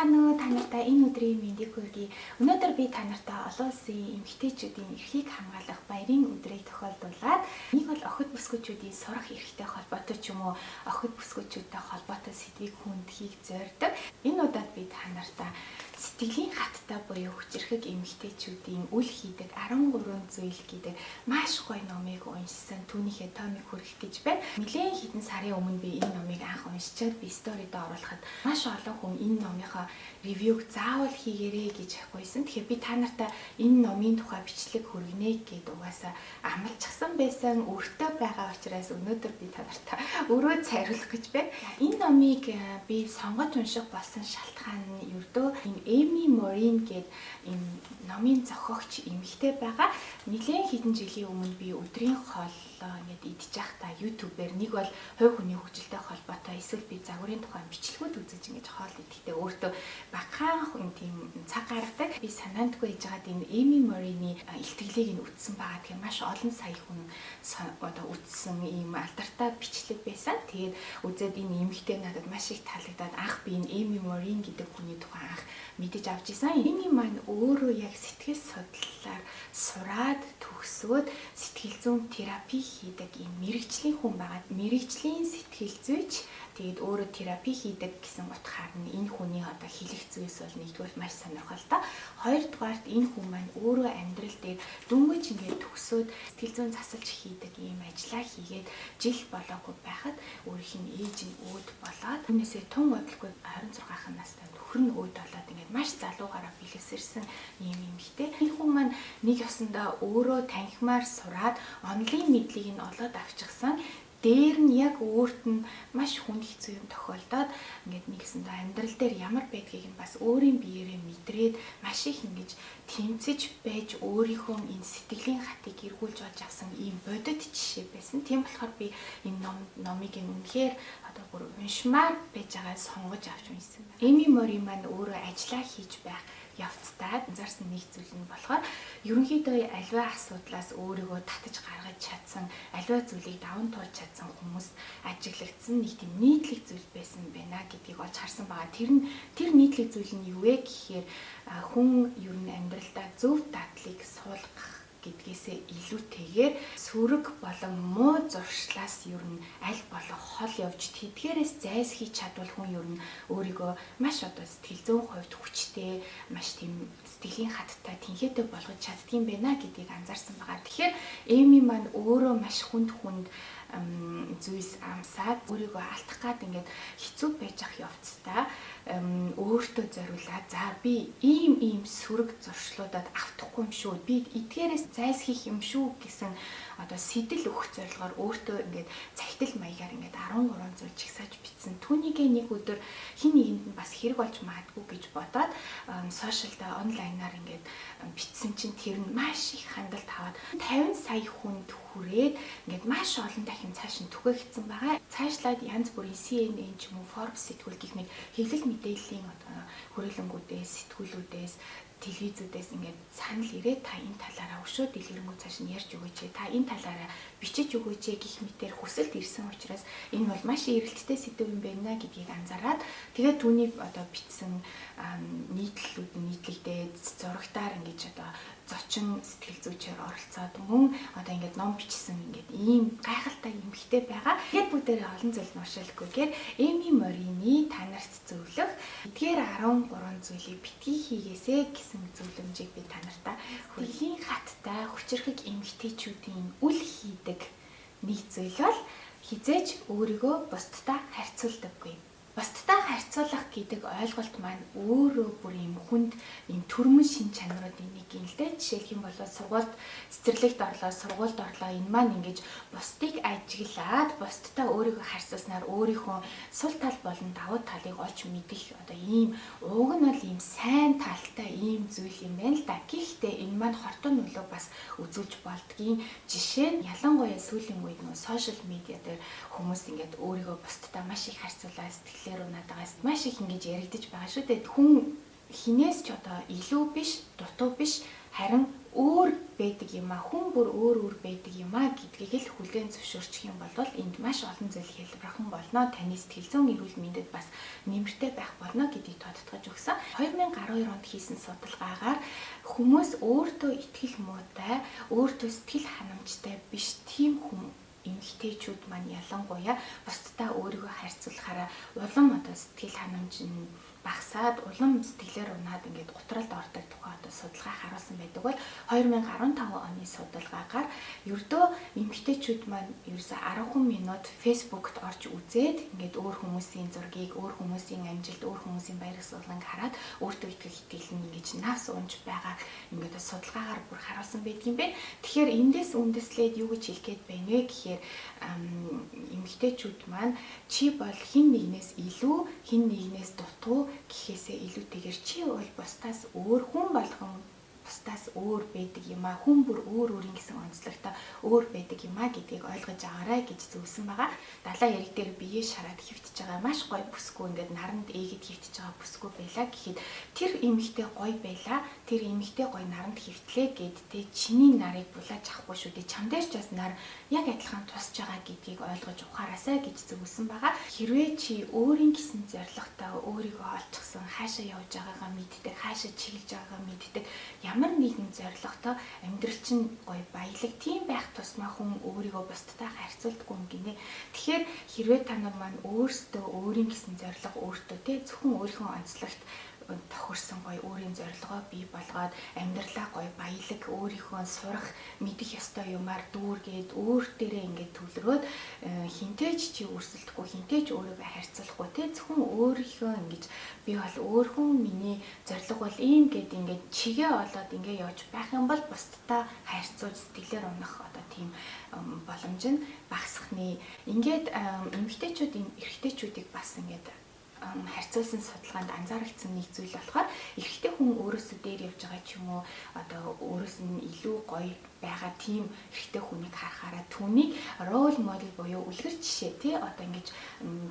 Сайхан уу та нартай энэ өдрийн мэндийг хүргэе. Өнөөдөр би та нартай олон улсын эмэгтэйчүүдийн эрхийг хамгаалах баярын өдрийг тохиолдуулаад нэг бол охид бүсгүйчүүдийн сурах эрхтэй холбоотой ч юм уу охид бүсгүйчүүдтэй холбоотой сэдвийг хүндхийг зорьдог. Энэ удаад би та нартай сэтгэлийн хаттай буюу хүчирхэг эмэгтэйчүүдийн үл хийдэг 13 зүйл гэдэг маш гоё номыг уншсан. Түүнийхээ томыг хүргэх гэж байна. Нэлээд хэдэн сарын өмнө би энэ номыг анх уншичаад би сторид оруулахад маш олон хүн энэ номынхаа ревюг заавал хийгээрэй гэж гуйсан. Тэгэхээр би та нартай энэ номын тухай бичлэг хүргэнэ гэд угаасаа амлчихсан байсан. Өртөө байгаа учраас өнөөдөр би та нартай өрөө цайруулах гэж байна. Энэ номыг би сонгож унших болсон шалтгаан нь ердөө энэ Эми Морин гэдэг энэ номын зохиогч эмэгтэй байгаа. Нэлээд хэдэн жилийн өмнө би өдрийн хоол ингээд идчих байхдаа YouTube-ээр нэг бол хувь хүний хөгжилтэй холбоотой эсвэл би загварын тухайн бичлэгүүд үзэж ингэж хоол идэхдээ өөртөө багахан тийм цаг гаргадаг. Би санаандгүй хийж байгаад энэ Эми Морины илтгэлийг нь үзсэн байгаа. Тэгэхээр маш олон сая хүн одоо үзсэн ийм алдартай бичлэг байсан. Тэгээд үзээд энэ эмэгтэй надад маш их таалагдаад анх би энэ Эми Морин гэдэг хүний тухай анх мэдэж авч ирсэн. Эми маань өөрөө яг сэтгэл судлалаар сураад төгсөөд сэтгэл зүйн терапи хийдэг ийм мэрэгжлийн хүн байгаа. Мэрэгжлийн сэтгэл зүйч тэгээд өөрөө терапи хийдэг гэсэн утгаар нь энэ хүний одоо хэлэх зүйлс бол нэгдүгээр маш сонирхолтой. Хоёрдугаарт энэ хүн маань өөрөө амьдрал дээр дөнгөж ингээд төгсөөд сэтгэл зүйн засалж хийдэг ийм ажиллаа хийгээд жил болоогүй байхад өөрийнх нь ээж нь өөд болоод түүнээсээ тун бодолгүй 26 настай нөхөр нь өөд болоод ингээд маш залуугаараа бэлэсэрсэн ийм эмэгтэй. Энэ хүн маань нэг ёсондоо өөрөө танхимаар сураад онлын мэдлийг нь олоод авчихсан. Дээр нь яг өөрт нь маш хүн хэцүү юм тохиолдоод ингээд нэгсэндээ амьдрал дээр ямар байдгийг нь бас өөрийн биеэрээ мэдрээд маш их ингэж тэмцэж байж өөрийнхөө энэ сэтгэлийн хатыг эргүүлж олж авсан ийм бодит жишээ байсан. Тийм болохоор би энэ номыг үнэхээр одоо бүр уншмаар байж байгаа сонгож авч уншсан. Эми Мори маань өөрөө ажиллаа хийж байх явцдаа анзаарсан нэг зүйл нь болохоор ерөнхийдөө аливаа асуудлаас өөрийгөө татаж гаргаж чадсан, аливаа зүйлийг даван туулж чадсан хүмүүс ажиглагдсан нэг тийм нийтлэг зүйл байсан байна гэдгийг олж харсан байгаа. Тэр нийтлэг зүйл нь юу вэ гэхээр хүн ер нь амьдралдаа зөв дадлыг суулгах гэдгээсээ илүүтэйгээр сүрэг болон муу зуршлаас ер нь аль болох хол явж тэдгээрээс зайлсхийж чадвал хүн ер нь өөрийгөө маш одоо сэтгэл зүйн хувьд хүчтэй, маш тийм сэтгэлийн хаттай тэнхээтэй болгож чаддгийм байна гэдгийг анзаарсан байгаа. Тэгэхээр Эми маань өөрөө маш хүнд зүйлс амсаад өөрийгөө алдах гад ингээд хэцүү байж ах явцдаа өөртөө зориулаад за би ийм сүрэг зуршлуудад автахгүй юм шүү. Би эдгээрээс зайлсхийх юм шүү гэсэн одоо сэтэл өгөх зорилгоор өөртөө ингээд захидал маягаар ингээд 13 зүйл чигсааж бичсэн. Түүнийгээ нэг өдөр хин нэгэнд нь бас хэрэг болж магадгүй гэж бодоод сошиалда онлайнаар ингээд бичсэн чинь тэр нь маш их хандлт аваад 50 сая хүнд хүрээд ингээд маш олон дахин цааш нь түгээгдсэн байгаа. Цаашлаад янз бүрийн CNN ч юм уу Forbes сэтгүүл гэх мэт хэвлэл мэдээллийн одоо хүрээлэнгүүдээс, сэтгүүлүүдээс, телевизүүдээс ингээд санал ирээд та энэ талаараа өшөө дэлгэрэнгүй цааш нь ярьж өгөөч. Та энэ талаараа бичиж өгөөч гэх мэтээр хүсэлт ирсэн учраас энэ бол маш эргэлттэй сэдв юм байна гэдгийг анзаараад тэгээд түүний одоо бичсэн нийтлэгдээ зурагтаар ингэж одоо зочин сэтгэл зүйчээр оролцоод мөн одоо ингээд ном бичсэн ингээд ийм гайхалтай эмэгтэй байгаа. Тэгээд бүгдээрээ олон зүйл уншаалгүйгээр Эми Морины та нарт зөвлөх эдгээр 13 зүйлийг битгий хийгээсэй гэсэн зөвлөмжийг би та нартай хөлийн хаттай хүчирхэг эмэгтэйчүүдийн үл хийдэг нэг зүйл бол хизээж өөрийгөө бусдтай харьцуулдаггүй. Бусдтай харьцуулах гэдэг ойлголт маань өөрөө бүр юм хүнд юм төрмөн шин чанаруудын нэг юм л дээ. Жишээлх юм бол сургуульд цэцэрлэгт орлоо, сургуульд орлоо энэ маань ингэж бусдыг ажиглаад бусдтай өөрийгөө харьцуулснаар өөрийнхөө сул тал болон давуу талыг олж мэдэх одоо ийм уг нь бол ийм сайн талтай ийм зүйл юм байна л да. Гэхдээ энэ маань хортон нөлөө бас үзүүлж болдгийн жишээ нь ялангуяа сүүлийн үед нөө сошиал медиа дээр хүмүүс ингэж өөрийгөө бусдтай маш их харьцуулаад надаас маш их ингэж яригдаж байгаа шүү дээ. Хүн хинээс ч одоо илүү биш, дутуу биш, харин өөр байдаг юм а, хүн бүр өөр байдаг юм а гэдгийг л хүлээн зөвшөөрчих юм бол энд маш олон зүйл хэлбэрхэн болно. Таны сэтгэл зүйн эрүүл мэндэд бас нэмэртэй байх болно гэдгийг тодтогч өгсөн. 2012 онд хийсэн судалгаагаар хүмүүс өөртөө итгэл муутай, өөртөө сэтгэл ханамжтай биш тийм хүн эмэгтэйчүүд маань ялангуяа бусдтай өөрийгөө харьцуулахаараа улам одоо сэтгэл ханамж нь багасаад улам сэтгэлээр унаад ингээд гутралд ордог тухай одоо судалгаа харуулсан байдаг бол 2015 оны судалгаагаар ердөө эмэгтэйчүүд маань ерөөсө 10 минут фэйсбүүкт орж үзээд ингээд өөр хүмүүсийн зургийг, өөр хүмүүсийн амжилт, өөр хүмүүсийн баяр хөөргийг хараад өөртөө итгэл нь ингэж нас унж байгаа ингээд судалгаагаар бүр харуулсан байдаг юм бэ. Тэгэхээр эндээс үндэслээд юу гэж хэлэх гээд байна вэ гэхээр эмэгтэйчүүд маань чи бол хин нэгнээс илүү, хин нэгнээс дутуу гэхээсээ илүүтэйгээр чи бол бусдаас өөр, хүн болгон бусдаас өөр байдаг юм а, хүн бүр өөрийн гэсэн онцлогтой өөр байдаг юм а гэдгийг ойлгож аваарай гэж зөвлөсөн байгаа. Далаа яриг дээр биеэ шараад хөвтөж байгаа маш гоё бүсгүй ингээд наранд ээгэд хөвтөж байгаа бүсгүй байлаа гэхэд тэр эмэгтэй гоё байлаа, тэр эмэгтэй гоё наранд хөвтлээ гэд тэ чиний нарыг булааж авахгүй шүү дээ. Чам дээр ч бас нар яг адилхан тусч байгаа гэдгийг ойлгож ухаараасай гэж зөвлөсөн байгаа. Хэрвээ чи өөрийн гэсэн зорилготой өөрийгөө олчихсан, хаашаа явж байгаагаа мэддэг, хаашаа чиглэж байгаагаа мэддэг, ямар нэгэн зорилготой амьдрал чинь гоё баялаг тийм байх тусмаа хүн өөрийгөө бусдтай харьцуулдаггүй юм гинэ. Тэгэхээр хэрвээ та нар маань өөрсдөө өөрийн гэсэн зорилго өөртөө тэ зөвхөн өөрийнхөө онцлогт тохирсон гоё өөрийн зорилгоо бий болгоод амьдралаа гоё баялаг өөрийнхөө сурах мэдэх ёстой юмар дүүргээд өөр дээрээ ингээд төвлөрөөд хинтээж чи өрсөлдөхгүй, хинтээж өөрийгөө харьцуулахгүй те зөвхөн өөрийнхөө ингэж би бол өөр хүн, миний зорилго бол ийм гэд ингээд чигээ олоод ингээд явж байх юм бол бусдтай харьцуулж сэтгэлээр унах одоо тийм боломж нь багасхны. Ингээд эмэгтэйчүүдийн эрэгтэйчүүдийг бас ингээд харьцуулсан судалгаанд анзаарэгдсэн нэг зүйл болохоор эрэгтэй хүн өөрөөсөө дээр явж байгаа ч юм уу одоо өөрөөс нь илүү гоё байгаа тийм эрэгтэй хүнийг харахаараа түүнийг рол модель буюу үлгэр жишээ тий одоо ингэж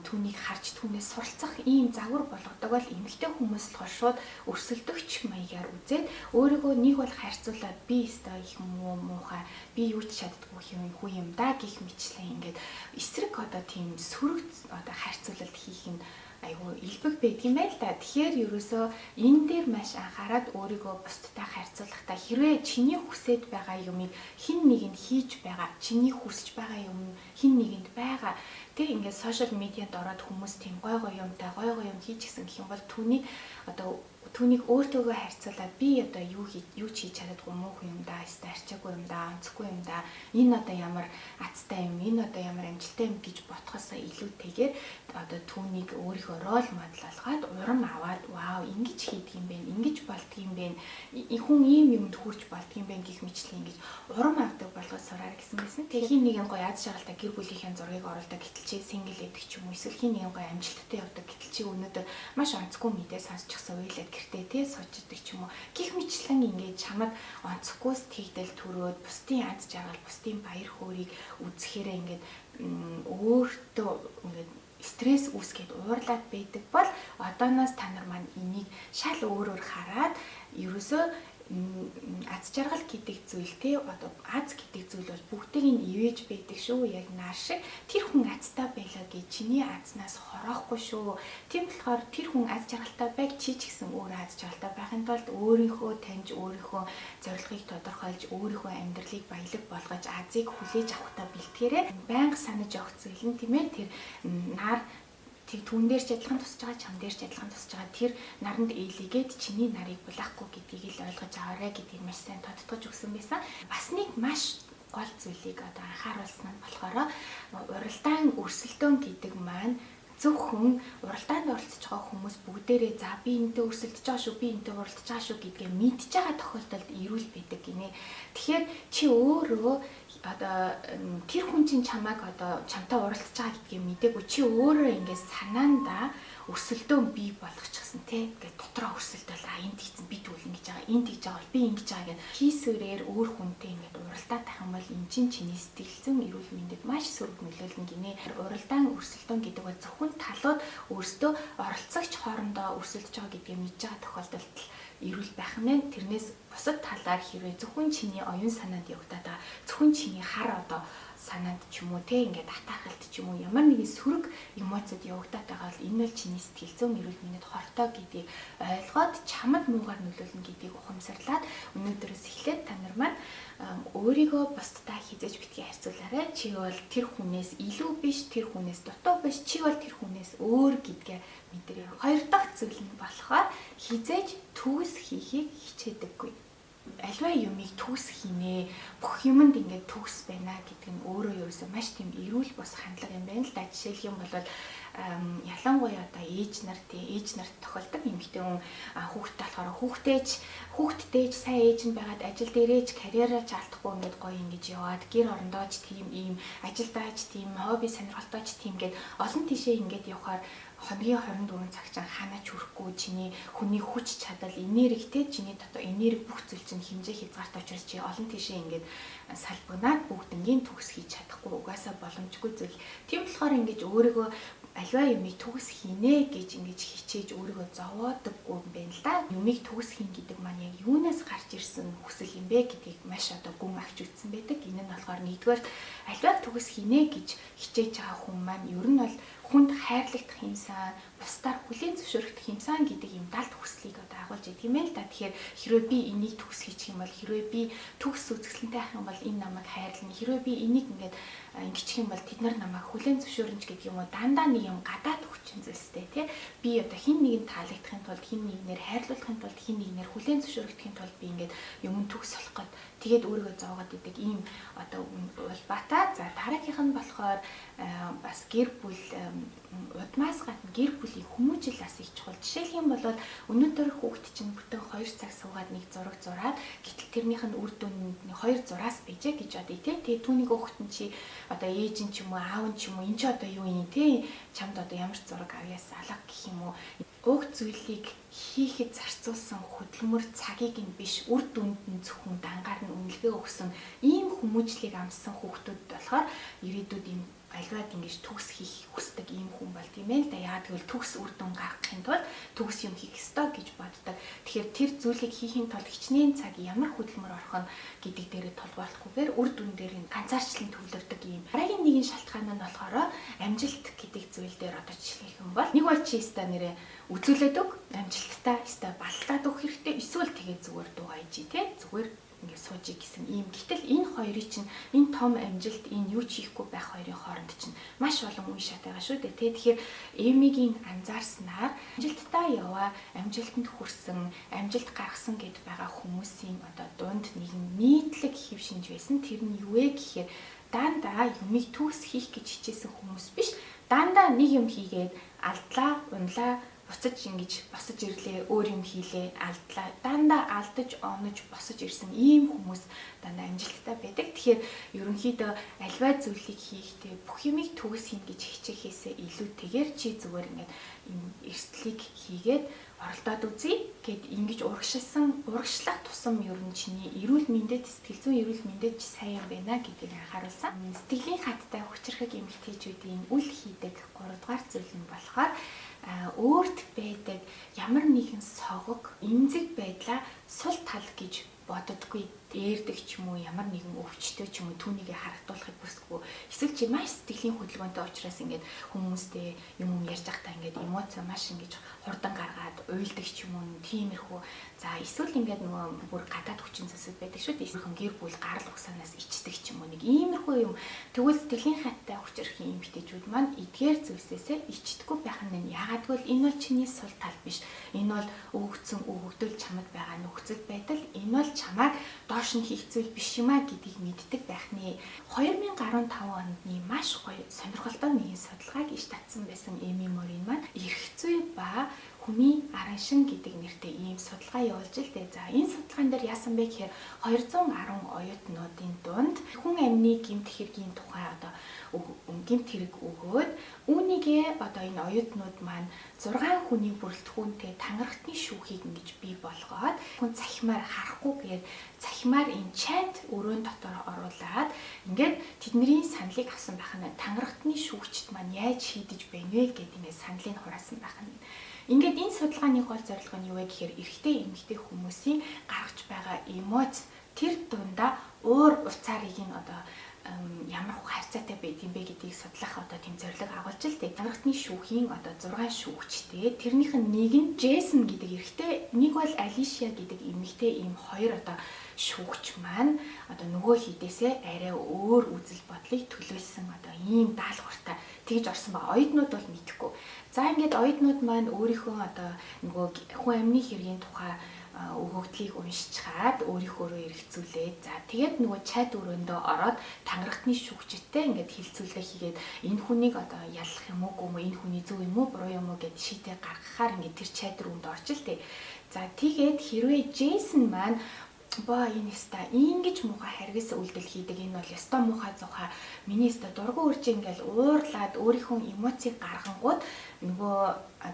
түүнийг харж түүнээс суралцах ийм загвар болгодог бол эмэгтэй хүмүүс болохоор шууд өрсөлдөгч маягаар үзээд өөрийгөө нэг бол харьцуулаад би өстой их муухай би юу ч чаддаггүй хүн юм да гэх мэтлэн ингээд эсрэг одоо тийм сөрөг одоо харьцуулалт хийх нь айгүй илбэг байдаг юм байл та. Тэгэхээр ерөөсөө энэ дээр маш анхаарал өөрийгөө бусдтай харьцуулахдаа хэрвээ чиний хүсэж байгаа юмыг хэн нэгэнд хийж байгаа, чиний хүсэж байгаа юм хэн нэгэнд байгаа. Тэг ингээд сошиал медиад ороод хүмүүс тийм гой юмтай гой юм хийж гисэн гэх юм бол түүнийг өөртөөгөө харьцуулаад би одоо юу ч хийж чаддаггүй муухай юм да, арчаагүй юм да, онцгүй юм да. Энэ одоо ямар азтай юм, энэ одоо ямар амжилттай юм гэж ботхосоо илүүтэйгээр одоо түүнийг өөрийнхөө рол модель болгоод урам аваад вау ингэж хийдэг юм бэ, ингэж болдго юм бэ, хүн ийм юмд хүрч болдго юм бэ гэх мэтлэн ингэж урам авдаг болгоод сураар гэсэн байсан. Тэгээ хин нэгэн гоё аз жаргалтай гэр бүлийнхээ зургийг оруулдаг гэтэл чи сингл гэдэг ч юм уу, эсвэл хин нэгэн гоё амжилттай явдаг гэтэл чи өнөөдөр маш онцгүй мэдээ сонсчихсан уйлаад гэртээ тий сочдаг ч юм уу гих мэтлэн ингээд чамд онцгүй сэтгэл төрөөд бусдын аз жаргал, бусдын баяр хөөргийг үзэхээрээ ингээд өөртөө ингээд стресс үүсгээд уурлаад байдаг бол одооноос та нар маань энийг шал өөрөөр хараад ерөөсөө аз жаргал гэдэг зүйл те одоо аз гэдэг зүйл бол бүгдийг нь ивэж байдаг шүү. Яг наар шиг тэр хүн азтай байлаа гэж чиний азнаас хороохгүй шүү. Тийм болохоор тэр хүн аз жаргалтай байг чи ч гэсэн өөр аз жаргалтай байхын тулд өөрийнхөө таньж өөрийнхөө зорилгыг тодорхойлж өөрийнхөө амьдралыг баялаг болгож азыг хүлээж авахтаа бэлтгэрээ байнга санаж явах зүйл нь тийм ээ тэр нар түүн дээр ч адилхан тусаж байгаа, чам дээр ч адилхан тусаж байгаа тэр наранд ээлигээд чиний нарыг булаахгүй гэдгийг л ойлгож аваарай гэдгийг маш сайн тодтогч өгсөн байсан. Бас нэг маш гол зүйлийг одоо анхааруулсан нь болохоор уралдаан өрсөлдөөн гэдэг маань зөвхөн уралдаанд оролцож байгаа хүмүүс бүгдээрээ за би энэтэй өрсөлдөж байгаа шүү, би энэтэй уралдаж байгаа шүү гэдгээ мэдж байгаа тохиолдолд эрүүл байдаг гинэ. Тэгэхээр чи өөрөө одоо тэр хүн чинь чамайг одоо чамтай уралдаж байгаа гэдгийг мэдээгүй чи өөрөө ингээд санаандаа өрсөлдөөн бий болгочихсон тий. Ингээд дотроо өрсөлдөөл энд хийцэн би тэгвэл ингэж байгаа, энд хийж байгаа бол би ингэж байгаа гэдэг хийсвэрээр өөр хүнтэй ингээд уралдаад тах юм бол эн чинь чиний сэтгэл зүйн эрүүл мэндэд маш сөрөг нөлөөлнө гинэ. Уралдаан өрсөлдөөн гэдэг бол зөвхөн бүх талууд өөрсдөө оролцогч хоорондоо өрсөлдөж байгаа гэдгийг мэдж байгаа тохиолдолд эрүүл байх нь тэрнээс бусад талаар хэрвээ зөвхөн чиний оюун санаанд явагдаад байгаа зөвхөн чиний хар одоо санаанд ч юм уу те ингээд хатаахалт ч юм уу ямар нэгэн сөрөг эмоцид явагдаад байгаа бол энэ бол чиний сэтгэл зүйн эрүүл мэндэд хортой гэдгийг ойлгоод чамд муугаар нөлөөлнө гэдгийг ухамсарлаад өнөөдрөөс эхлээд та нар маань өөрийгөө бусдтай хизээж битгий харьцуулаарай. Чи бол тэр хүнээс илүү биш, тэр хүнээс дутуу биш, чи бол тэр хүнээс өөр гэдгээ мэдэрэй. Хоёр дахь зүйл нь болохоор хизээж төгс хийхийг хичээдэггүй. Альва юмыг төгс хийнэ, бүх юмд ингээд төгс байна гэдэг нь өөрөө ерөөсөө маш тийм эрүүл бус хандлага юм байна л да. Жишээлх юм бол ялангуяа одоо ээж нарт тохиолдог эмэгтэй хүн хүүхдтэй болохоор хүүхдтэйж сайн ээж нь байгаад ажил дээрээч карьераа ч алдахгүй ингээд гоё ингэж яваад гэр орондооч тийм ийм ажилдаач тийм хобби сонирхолтойч тийм гээд олон тишээ ингээд явахаар хоногийн 24 цаг чинь ханаач хүрэхгүй чиний хүний хүч чадал энергитэй чиний дотор энерги бүх зүйл чинь хэмжээ хязгаартай учраас чи олон тишээ ингээд салбагнаад бүгднгийн төгс хийж чадахгүй угаасаа боломжгүй зүйл. Тийм болохоор ингэж өөрийгөө альва юмыг төгс хийнэ гэж ингэж хичээж өөрийгөө зовоодоггүй юм байна л да. Юмыг төгс хийн гэдэг маань яг юунаас гарч ирсэн хүсэл юм бэ гэдгийг маш одоо гүн авч үзсэн байдаг. Энэ нь болохоор нэгдүгээр альва төгс хийнэ гэж хичээж байгаа хүн маань ер нь бол хүнд хайрлагдах юмсан, бусдаар хүлээн зөвшөөрөх юмсан гэдэг юм далд хүслийг одоо агуулж идэг юм л да. Тэгэхээр хэрвээ би энийг төгс хийчих юм бол хэрвээ би төгс үзэсгэлэнтэй ах юм бол энэ намайг хайрлна. Хэрвээ би энийг ингээд ингэчих юм бол тэд нар намайг хүлээн зөвшөөрнө гэдэг юм уу дандаа нэг юм гадаад хүчин зүйлстэй тий. Би одоо хин нэгэнд таалагдахын тулд хин нэгээр хайрлуулахын тулд хин нэгээр хүлээн зөвшөөрөхийн тулд би ингээд юм төгс олох гээд тэгээд өөрийгөө зовоод идэг ийм одоо улбаатай. За дараагийнх нь болохоор бас гэр бүл удмаас гадна гэр бүлийн хүмүүжил бас их чухал. Жишээлх юм бол өнөөдөр хүүхэд чинь бүтэн 2 цаг суугаад нэг зураг зураад гэтэл тэрнийх нь үр дүн 2 зураас bijээ гэж бодъё тий. Тэгээ түүнийг хүүхэд нь чи одоо ээж нь ч юм уу аав нь ч юм уу энэ ч одоо юу юм тий. Чамд одоо ямар ч зураг авьяас алга гэх юм уу. Уг зүйлийг хийхэд зарцуулсан хөдөлмөр цагийг нь биш үр дүнд нь зөвхөн дангаар нь үнэлгээ өгсөн ийм хүмүүжлийг амссан хүүхдүүд болохоор ирээдүйд ийм альваад ингэж төгс хийх хүсдэг ийм хүн бол тийм ээ л да. Яагаад гэвэл төгс үр дүн гаргахын тулд төгс юм хийх ёстой гэж боддог. Тэгэхээр тэр зүйлийг хийхин тулд хичнээн цаг ямар хөдөлмөр орох нь гэдэг дээрээ толгуурлахгүйгээр үр дүн дээр нь ганцаарчлан төвлөрдөг ийм. Дараагийн нэгэн шалтгаан нь болохоор амжилт гэдэг зүйл дээр одоо жишээлх юм бол нэг бол чи өстой нэрээ үзүүлээд өг амжилттай өстой баллаад өгөх хэрэгтэй. Эсвэл тэгээ зүгээр дуугайж тий зүгээр ингээд суужиг гэсэн ийм. Гэтэл энэ хоёрыг чинь энэ том амжилт энэ юу ч хийхгүй байх хоёрын хооронд чинь маш олон үе шат байгаа шүү дээ. Тэгэхээр эмигийн анзаарснаар амжилттай яваа, амжилтанд хүрсэн, амжилт гаргасан гэд байгаа хүмүүсийн одоо дунд нэгэн нийтлэг хэв шинж байсан. Тэр нь юу вэ гэхээр дандаа юмыг төгс хийх гэж хичээсэн хүмүүс биш. Дандаа нэг юм хийгээд алдлаа, унлаа буцаж ингэж босож ирлээ, өөр юм хийлээ, алдлаа. Дандаа алдаж, онож, босож ирсэн ийм хүмүүс дандаа амжилттай байдаг. Тэгэхээр ерөнхийдөө альва зүйлийг хийхдээ бүх юмыг төгс хийн гэж хичээхээсээ илүүтэйгээр чи зүгээр ингэж эрсдлийг хийгээд оролдоод үзье гэд ингэж урагшлах тусам ер нь чиний эрүүл мэндэд сэтгэл зүйн эрүүл мэндэд ч сайн юм байна гэдгийг анхааруулсан. Сэтгэлийн хаттай хүчрхэг эмэгтэйчүүдийн үл хийдэг 3 дугаар зүйл нь болохоор өөрт байдаг ямар нэгэн согог, эмзэг байдлаа сул тал гэж боддоггүй, дээрдэг ч юм уу ямар нэгэн өвчтөй ч юм уу түүнийг харагдуулахыг хүсдэггүй. Эсвэл чи маш сэтгэлийн хөдөлгөөнтэй учраас ингээд хүмүүстэй юм ярьж байхдаа ингээд эмоц маш ингэж хурдан гаргаад уйлдаг ч юм уу тиймэрхүү. За эсвэл ингээд нөгөө бүр гадаад хүчин зүйлсүүд байдаг шүү дээ. Эсвэл гэр бүл гарал угсаанаас ичдэг ч юм уу нэг иймэрхүү юм. Тэгвэл сэтгэлийн хаттай хүчрхийн эмэгтэйчүүд маань эдгээр зүйлсээсээ ичдэггүй байх нь яагаад гэвэл энэ бол чиний сул тал биш. Энэ бол өгөгдөл чамд байгаа нөхцөл байдал. Энэ бол чамайг доош нь хийх зүйл биш юм а гэдгийг мэддэг байх нэ. 2015 ондны маш гоё сонирхолтой нэгэн судалгааг иш татсан байсан Эми Морин маань эрх зүй ба хүний арын шин гэдэг нэртэй ийм судалгаа явуулж л дээ. За энэ судалгаан дээр яасан бэ гэхээр 210 оюутнуудын дунд хүн амны гэмт хэргийн тухай одоо гэмт хэрэг өгөөд үүнийг Үүнийгээ одоо энэ оюутнууд маань 6 хүний бүрэлдэхүүнтэй тангарахтны шүүхийг ингэж бий болгоод хүн цахимаар харахгүйгээр цахимаар энэ чат өрөөнд дотор оруулаад ингээд тэдний саналыг авсан байх нь тангарахтны шүүгчд маань яаж шийдэж байна вэ гэдэг ингээд саналыг хураасан байх нь. Ингээд энэ судалгааны гол зорилго нь юу вэ гэхээр эрэгтэй эмэгтэй хүмүүсийн гаргаж байгаа эмоц тэр дундаа өөр уцаарыг нь одоо ямар харьцаатай байдгийг бэ гэдгийг судлах одоо тийм зорилго агуулж л дээ. Тангарахтны шүүхийн одоо 6 шүүгчтэй. Тэрнийх нь нэг нь Джейсон гэдэг эрэгтэй, нэг бол Алишия гэдэг эмэгтэй ийм хоёр одоо шүүгч маань одоо нөгөө хідээсээ арай өөр үзэл бодлыг төлөөлсөн одоо ийм даалгавартай тэгж орсон ба оюутнууд бол мэдэхгүй. За ингээд оюутнууд маань өөрийнхөө одоо нөгөө хүн амны хэргийн тухай өгөгдлийг уншичаад өөрийнхөө эргэцүүлээд за тэгээд нөгөө чат өрөөндөө ороод тангарахтны шүүгчтэй ингээд хилцүүлэг хийгээд энэ хүнийг одоо ялах юм уу энэ хүний зөв юм уу буруу юм уу гэд шийдээ гаргахаар ингээд тэр чат руунд орж л тээ. За тэгээд хэрвээ Джейсон маань энэ яста ингэж муухай харгас үйлдэл хийдэг энэ бол яста муухай зуухай миний яста дургу үрж ингээл уурлаад өөрийнхөө эмоцийг гаргангууд нөгөө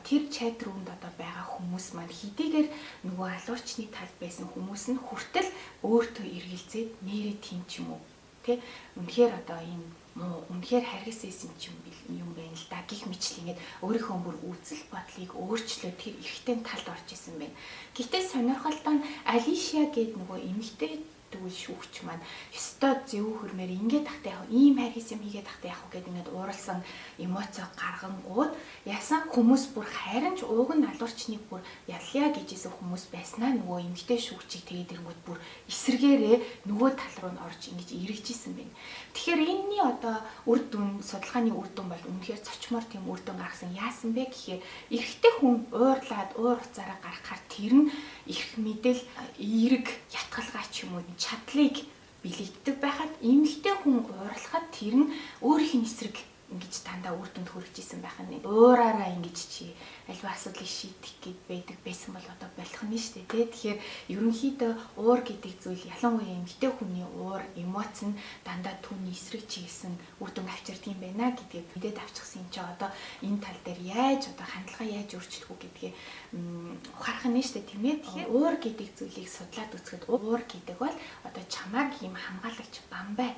тэр чат руунд одоо байгаа хүмүүс маань хэдийгээр нөгөө алуурчны талд байсан хүмүүс нь хүртэл өөртөө эргэлзээд нэрээ тийм ч юм уу тий үнэхээр одоо энэ муу үнэхээр харгас ийсэн юм байна л да гих мэтлээ ингээд өөрийнхөө бүр үзэл бодлыг өөрчлөө тэр эрэгтэй талд орж исэн байна. Гэхдээ сонирхолтой нь Алишия гээд нөгөө эмэгтэй тэгвэл шүүгч маань ёстой зөв хөрмээр ингээд тахтай яг ийм хайрхис юм хийгээд тахтай яг гэдэг ингээд ууралсан эмоцоо гаргангууд ясан хүмүүс бүр хайранч ууг нь алуурчныг бүр яллаа гэжсэн хүмүүс байснаа нөгөө эмэгтэй шүүгчийг тэгээд ирэнгүүт бүр эсэргээрээ нөгөө тал руу нь орж ингэж эргэжсэн байна. Тэгэхээр энэний одоо үр дүн судалгааны үр дүн бол үнэхээр цочмоор тийм үр дүн гаргасан яасан бэ гэхээр эрэгтэй хүн уурлаад уур уцаараа гаргахаар тэр нь их мэдэл эерэг ятгалгаа ч юм уу чадлыг бэлэгддэг байхад эмэгтэй хүн уурлахад тэр нь өөрийнх нь эсрэг ингэж дандаа үр дүнд хүрэж исэн байх нь уураараа ингэж чи альва асуудлыг шийдэх гээд байдаг байсан бол одоо болох нь шүү дээ тий. Тэгэхээр ерөнхийдөө уур гэдэг зүйл ялангуяа эмэгтэй хүний уур эмоц нь дандаа түүний эсрэг чиглэсэн үр дүн авчирдаг юм байна гэдгийг мэдээд авчихсан юм чи одоо энэ тал дээр яаж одоо хандлага яаж өөрчлөх үү гэдгийг ухаарах нь шүү дээ тийм ээ. Тэгэхээр уур гэдэг зүйлийг судлаад үзэхэд уур гэдэг бол одоо чамааг ийм хамгаалагч бамбай.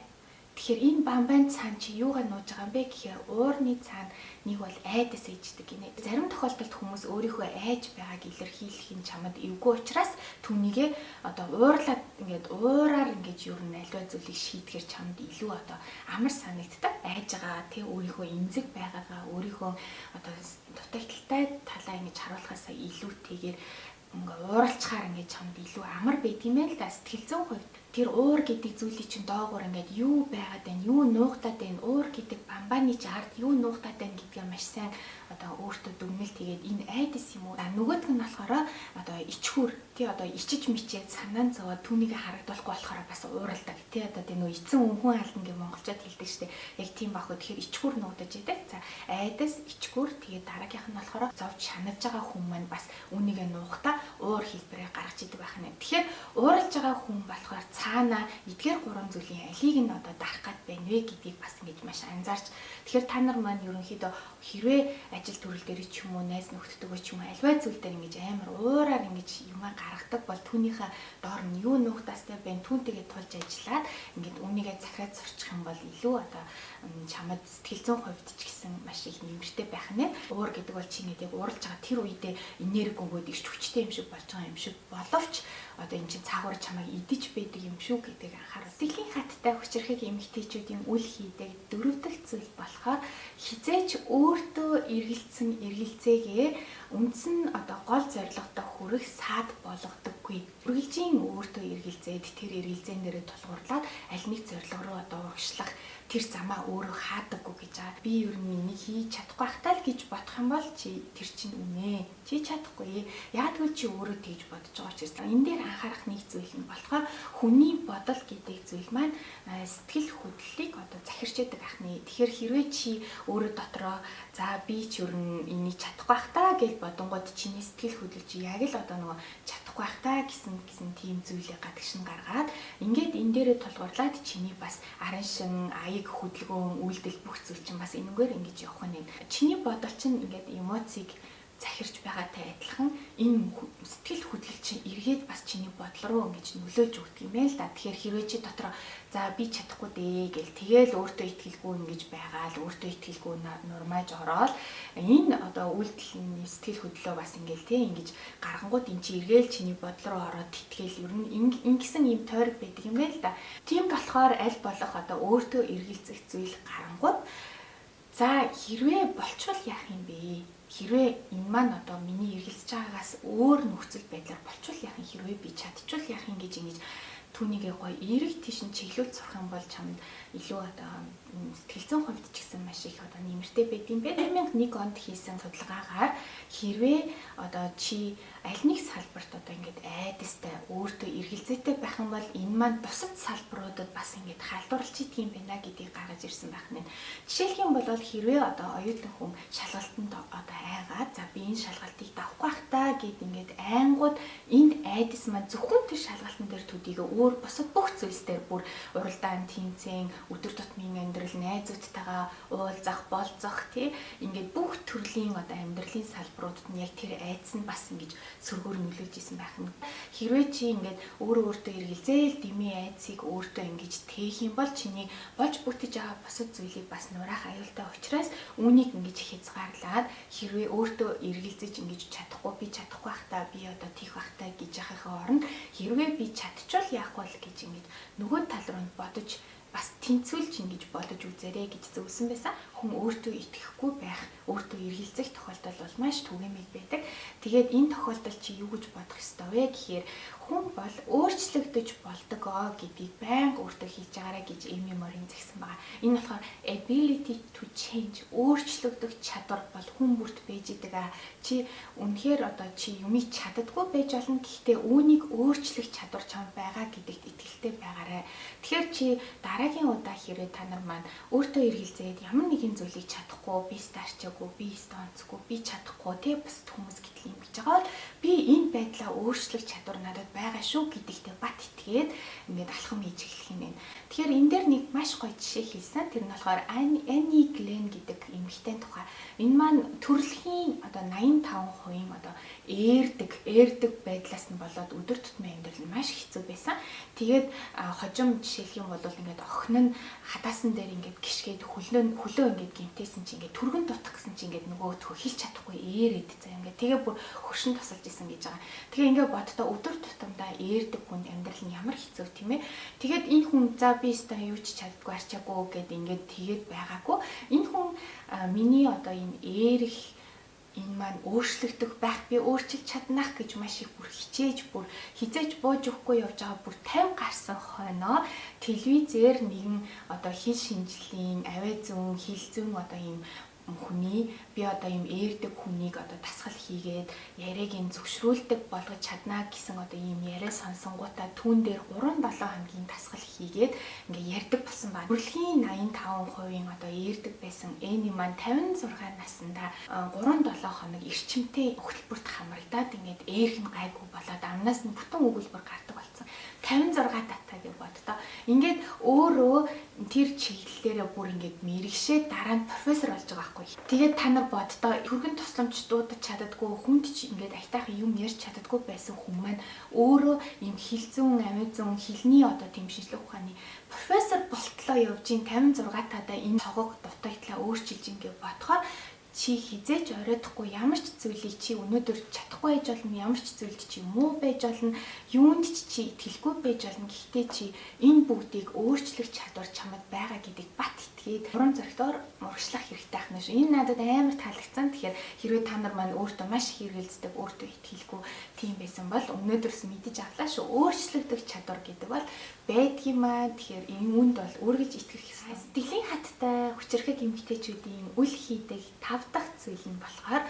Тэгэхээр энэ бамбайн цаана чи юугаар нууж байгаа юм бэ гэхээр уурны цаана нэг бол айдас ээждэг гинэ. Зарим тохиолдолд хүмүүс өөрийнхөө айж байгааг илэрхийлэх нь чамд эвгүй учраас түүнийгээ одоо уурлаад ингээд уураар ингээд юу н аливаа зүйлийг шийдэхэр чамд илүү одоо амар санагддаг. Айж байгаа тий өөрийнхөө эмзэг байгаагаа өөрийнхөө одоо дутагдaltaй талаа ингэж харуулахаасаа илүүтэйгээр ингээ ууралчхаар ингээ чамд илүү амар байд юм байл да. Сэтгэл зүйн хувьд тэр уур гэдэг зүйлийг чинь доогуур ингээд юу байгаад байна, юу нуугтаад байна, уур гэдэг бамбааны ард юу нуугтаад байна гэдгээ маш сайн одоо өөртөө дүгнэлт хийгээд энэ айдас юм уу? Нөгөөдг нь болохоор одоо ичхүр тий одоо ичиж мичээд санаан зовоод түүнийг харагдуулахгүй болохоор бас ууралдаг тий одоо тий нөө эцэн өмхөн алдан гэж монголчууд хэлдэг штэ. Яг тийм баху тэгэхээр ичхүр нуудаж идэг. За айдас ичхүр тэгээд дараагийнх нь болохоор зовж шанаж байгаа хүн маань бас үүнийгээ нуугтаа уур хэлбэрээр гаргаж идэг байх нь. Тэгэхээр ууралж байгаа хүн болохоор цаана эдгээр гурван зүйлийн алийг нь одоо дарах гад байна вэ гэдгийг бас ингэж маш анзаарч тэгэхээр та нар маань ерөнхийдөө хэрвээ ажил төрөл дээр ч юм уу найз нөхдөдөө ч юм уу альва зүйл дээр ингэж амар уураар ингэж юмаа гаргадаг бол түүнийхээ доор нь юу нуугтаастай байна түүнтэйгээ тулж ажиллаад ингэж үнийгээ захиад сурчих юм бол илүү одоо чамд сэтгэл зүйн хувьд ч гэсэн маш их нэмэртэй байх нэ. Уур гэдэг бол чи ингээд яг ууралж байгаа тэр үедээ энерги өгөөд ирч хүчтэй юм шиг болж байгаа юм шиг боловч одоо энэ чинь цаагуур чамайг идэж байдаг юм шүү гэдгийг анхаарал. Сэтгэлийн хаттай хүчрэхэг эмэгтэйчүүдийн үл хийдэг дөрөв дахь зүйл болохоор хизээч өөртөө эргэлцсэн эргэлзээгээ үндсэн одоо гол зорилготой хүрэх саад болгодоггүй. Үргэлжийн өөртөө эргэлзээд тэр эргэлзээн дээрээ тулгуурлаад аль нэг зорилго руу одоо урагшлах тэр замаа өөрөө хаадаггүй гэж байгаа. Би ер нь энийг хийж чадахгүй ахтаа л гэж бодох юм бол чи тэр чинь үнэ. Чи чадахгүй. Яг л чи өөрөө тэгж бодож байгаа ч гэсэн энэ дээр анхаарах нэг зүйл нь болохоор хүний бодол гэдэг зүйл маань сэтгэл хөдлөлийг одоо захирчдаг ахны. Тэгэхээр хэрвээ чи өөрөө дотроо за би ч ер нь энийг чадахгүй ахтаа гэж бодонгууд чиний сэтгэл хөдлөл чи яг л одоо нөгөө чадахгүй чадахгүй байх та гэсэн тийм зүйлийг гадагш нь гаргаад ингээд энэ дээрээ тулгуурлаад чиний бас арын шин, аяг, хөдөлгөөн, үйлдэл бүх зүйл чинь бас энэгээр ингэж явах нь. Чиний бодол чинь ингээд эмоцийг захирч байгаатай адилхан энэ сэтгэл хөдлөл чинь эргээд бас чиний бодол руу ингэж нөлөөж өгдөг юм ээ л да. Тэгэхээр хэрвээ чи дотор за би чадахгүй дээ гэл тэгэл өөртөө итгэлгүй ингэж байгаал өөртөө итгэлгүй нурмааж ороод энэ одоо үйлдэлийн сэтгэл хөдлөлөө бас ингээл те ингэж гаргангууд эн чи эргээл чиний бодол руу ороод итгэл ер нь ингэсэн юм тойрог байдаг юм ээ л да. Тийм болохоор аль болох одоо өөртөө эргэлзэх зүйл гарангууд за хэрвээ болчвол яах юм бэ? Хэрвээ энэ маань одоо миний эргэлзэж байгаагаас өөр нөхцөл байдлаар болчвол яах юм, хэрвээ би чадчихвал яах юм гэж ингэж түүнийгээ гоё эрэг тийш нь чиглүүлж сурах юм бол чамд илүү одоо сэтгэл зүйн хувьд ч гэсэн маш их одоо нэмэртэй байд юм бэ. 2001 онд хийсэн судалгаагаар хэрвээ одоо чи аль нэг салбарт одоо ингээд айдастай өөртөө эргэлзээтэй байх юм бол энэ маань бусад салбаруудад бас ингээд халдварлаж идэг юм байна гэдгийг гаргаж ирсэн байх нь. Жишээлх юм бол хэрвээ одоо оюутан хүн шалгалтанд одоо айгаад за би энэ шалгалтыг давахгүй байх таа гэд ингээд айнгууд энд айдас маань зөвхөн тэр шалгалтын дээр төдийгөө өөр бусад бүх зүйлс дээр бүр уралдаан, тэмцээн, өдөр тутмын амьдрал, найзуудтайгаа уулзах, болцох тий ингээд бүх төрлийн одоо амьдралын салбаруудад нь яг тэр айдас нь бас ингэж сөргөөр нөлөөлж исэн байх нь. Хэрвээ чи ингээд өөртөө эргэлзээл дэмий айдсыг өөртөө ингэж тээх юм бол чиний болж бүтэж байгаа бусад зүйлийг бас нураах аюултай учраас үүнийг ингэж хязгаарлаад хэрвээ өөртөө эргэлзэж ингэж чадахгүй би чадахгүй байх та би одоо тийх байх та гэж яхахын оронд хэрвээ би чадчихвал яах вэ гэж ингэж нөгөө тал руу бодож бас тэнцвэлж ингэж бодож үзээрэй гэж зөвлөсөн байсан. Хүн өөртөө итгэхгүй байх, өөртөө эргэлзэх тохиолдол бол маш түгээмэл байдаг. Тэгээд энэ тохиолдолд чи юу гэж бодох ёстой вэ гэхээр хүн бол өөрчлөгдөж болдог гэдгийг байнга өөртөө хийж байгаарай гэж Эми Морин загсан байгаа. Энэ болохоор ability to change өөрчлөгдөх чадвар бол хүн бүрт байж идэг. Чи үнэхээр одоо чи юмыг чаддаггүй байж болно. Гэхдээ үүнийг өөрчлөх чадвар чамд байгаа гэдэгт итгэлтэй байгаарай. Тэгэхээр чи дараагийн удаа хэрэг та нар маань өөртөө эргэлзээд ямар нэгэн зүйлийг чадахгүй, би старчаагүй, би онцгүй, би чадахгүй тий бусд хүмүүс гэдэл юм гэж байгаа бол би энэ байдлаа өөрчлөх чадвар надад байгаа шүү гэдэгтээ бат итгээд ингээд алхам хийж эхлэх юм байна. Тэгэхээр энэ дээр нэг маш гоё жишээ хэлсэн. Тэр нь болохоор Annie Glenn гэдэг эмэгтэй тухай. Энэ маань төрөлхийн одоо 85% одоо eerдэг байдлаас нь болоод өдөр тутмын амьдрал нь маш хэцүү байсан. Тэгээд хожим жишээлх юм бол ингээд охин нь хадаасан дээр ингээд гიშгээд хөлөө ингээд гимтээсэн чинь ингээд түргэн дутах гэсэн чинь ингээд нөгөө хэлж чадахгүй eerээд заа ингээд тэгээ бүр хөршин тосолж исэн гэж байгаа. Тэгээ ингээд боддоо өдөр тутамдаа eerдэг хүн амьдрал нь ямар хэцүү тийм ээ. Тэгээд энэ хүн за би өстой юу ч чаддгүй арчаагүй гэд ингээд тэгээд байгаагүй. Энэ хүн миний одоо энэ eerэх энэ маань өөрчлөгдөх байх би өөрчилж чаднах гэж маш их бүр хичээж бүр хизээж бууж өгөхгүй явж байгаа бүр 50 гарсан хойноо телевизээр нэгэн одоо хэл шинжлэлийн авиа зүүн хэл зүүн одоо ийм хүний би одоо ийм eerдэг хүнийг одоо дасгал хийгээд яриаг нь зөвшрүүлдэг болгож чаднаа гэсэн одоо ийм яриа сонсонгуудаа түүн дээр 3-7 хоногийн дасгал хийгээд ингээ ярьдаг болсон байна. Төрөлхийн 85% одоо eerдэг байсан Эни маань 56 наснда 3-7 хоног эрчимтэй хөтөлбөрт хамрагдаад ингээд ээх нь гайгүй болоод амнаас нь бүтэн өгүүлбэр гардаг болсон. 56 дата гэж боддоо. Ингээд өөрөө тэр чиглэлээрээ бүр ингээд мэрэгшээ дараа нь профессор болж байгаа байхгүй. Тэгээд та нар боддоо түргэн тусламж дуудаж чаддаггүй хүнд ч ингээд айтайхан юм ярьж чаддаггүй байсан хүн маань өөрөө юм хэл зүүн, амиа зүүн хэлний одоо тийм шинжлэх ухааны профессор болтлоо явж ин 56 тадаа энэ цогог дутагдлаа өөрчилж ингээд бодохоор чи хизээч ороодохгүй ямар ч зүйлийг чи өнөөдөр чадахгүй байж болно, ямар ч зүйлд чи муу байж болно, юунд чи итгэлгүй байж болно. Гэхдээ чи энэ бүгдийг өөрчлөх чадвар чамд байгаа гэдгийг бат итгээд уран зоригтоор урагшлах хэрэгтэй ахна шүү. Энэ надад амар таалагдсан. Тэгэхээр хэрвээ та нар маань өөртөө маш их хэрэгэлцдэг, өөртөө итгэлгүй тийм байсан бол өнөөдөрс мэдэж авлаа шүү. Өөрчлөгдөх чадвар гэдэг бол байдгиймаа. Тэгэхээр энэ үнд бол үргэлж итгэх хэрэгтэй. Сэтгэлийн хаттай хүчирхэг эмэгтэйчүүдийн үл хийдэг 5 дахь зүйл нь болохоор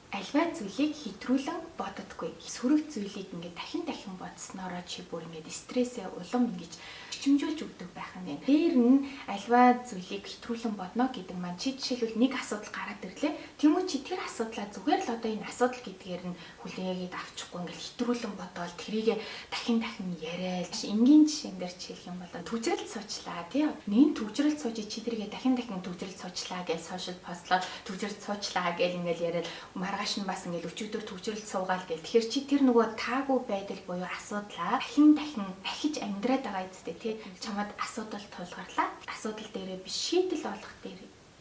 альва зүйлийг хэтрүүлэн боддоггүй. Сөрөг зүйлийг ингээд дахин бодсноороо чи бүр ингээд стрессээ улам ингэж чимжүүлж өгдөг байх нь байна. Дээр нь альва зүйлийг хэтрүүлэн бодно гэдэг маань чи жишээлбэл нэг асуудал гараад ирлээ. Тэмүүл чи тэр асуудлаа зүгээр л одоо энэ асуудал гэдгээр нь хүлээгээд авчихгүй ингээл хэтрүүлэн бодоод тэрийгэ дахин яриад энгийн жишээн дээр ч хэлэх юм бол төвжрэлт суучлаа тий. Нэг төвжрэлт сууж чи тэрийгэ дахин төвжрэлт суучлаа гэж сошиал постлоод төвжрэлт суучлаа гэж ингээл яриад маргааш нь бас ингээл өчигдөр төвжрэлт суугаал гэл. Тэгэхээр чи тэр нөгөө таагүй байдал буюу асуудлаа дахин дахиж амьдраад байгаа үстэй тий. Чамд асуудал тулгарлаа. Асуудал дээрээ биш шийдэл олох дээр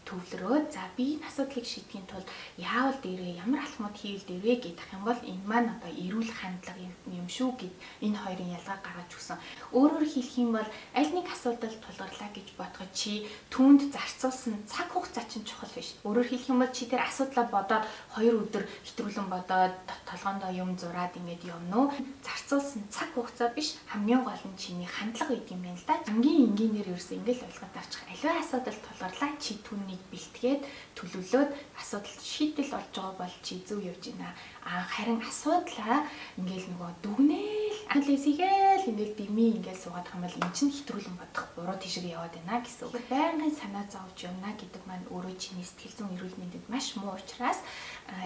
төвлөрөө. За би энэ асуудлыг шийдэхийн тулд яавал дээрээ ямар алхмууд хийвэл дээрээ гэдэг юм бол энэ маань одоо эрүүл хандлага юм шүү гэд энэ хоёрын ялгаа гаргаж өгсөн. Өөрөөр хэлэх юм бол аль нэг асуудал тулгарлаа гэж бодоход чи түүнд зарцуулсан цаг хугацаа чинь чухал биш. Өөрөөр хэлэх юм бол чи тэр асуудлаа бодоод 2 өдөр хэтрүүлэн бодоод толгоондоо юм зураад ингэж явна уу? Зарцуулсан цаг хугацаа биш, хамгийн гол нь чиний хандлага гэдэг юм байна л да. Энгийнээр ерөөсөө ингэж ойлгоод авчих. Аливаа асуудал тулгарлаа чи түүнийг бэлтгээд төлөвлөөд асуудал шийдэл олж байгаа бол чи зөв явж байна. Харин асуудлаа ингээл нөгөө дүгнээл анализигээл ингээл дими ингээл суугаад байгаа юм бол эн чинь хэтрүүлэн бодох буруу тийшээ яваад байна гэсэн үг. Байнгын санаа зовж явна гэдэг маань өөрөө чиний сэтгэл зүйн эрүүл мэндэд маш муу учраас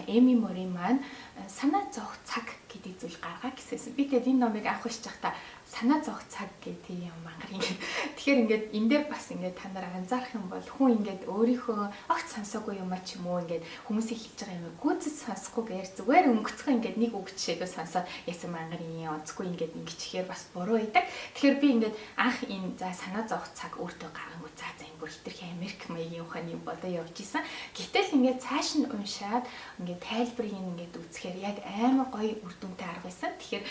Эми Мори маань санаа зовх цаг гэдэг зүйл гаргаа гэсэн. Би тэгээд энэ номыг авах гэж байхдаа санаа зовх цаг гэдэг юм мангар ингээд. Тэгэхээр ингээд энэ дээр бас ингээд та нар анзаарах юм бол хүн ингээд өөрийнхөө огт сонсоогүй юм а ч юм уу ингээд хүмүүсийг хэлж байгаа юм гүйцэд сонсохгүйгээр зүгээр өнгөцгөө ингээд нэг үг жишээгээ сонсоод ясан мангар юм онцгүй ингээд ингэчихээр бас буруу идэг. Тэгэхээр би ингээд анх энэ за санаа зовх цаг өөртөө гаргангуй за энэ бүр хитрхи Америк маягийн ухааны бодоо явж исэн. Гэтэл ингээд цааш нь уншаад ингээд тайлбарыг ингээд үзэхээр яг амар гоё үр дүнтэй арга байсан. Тэгэхээр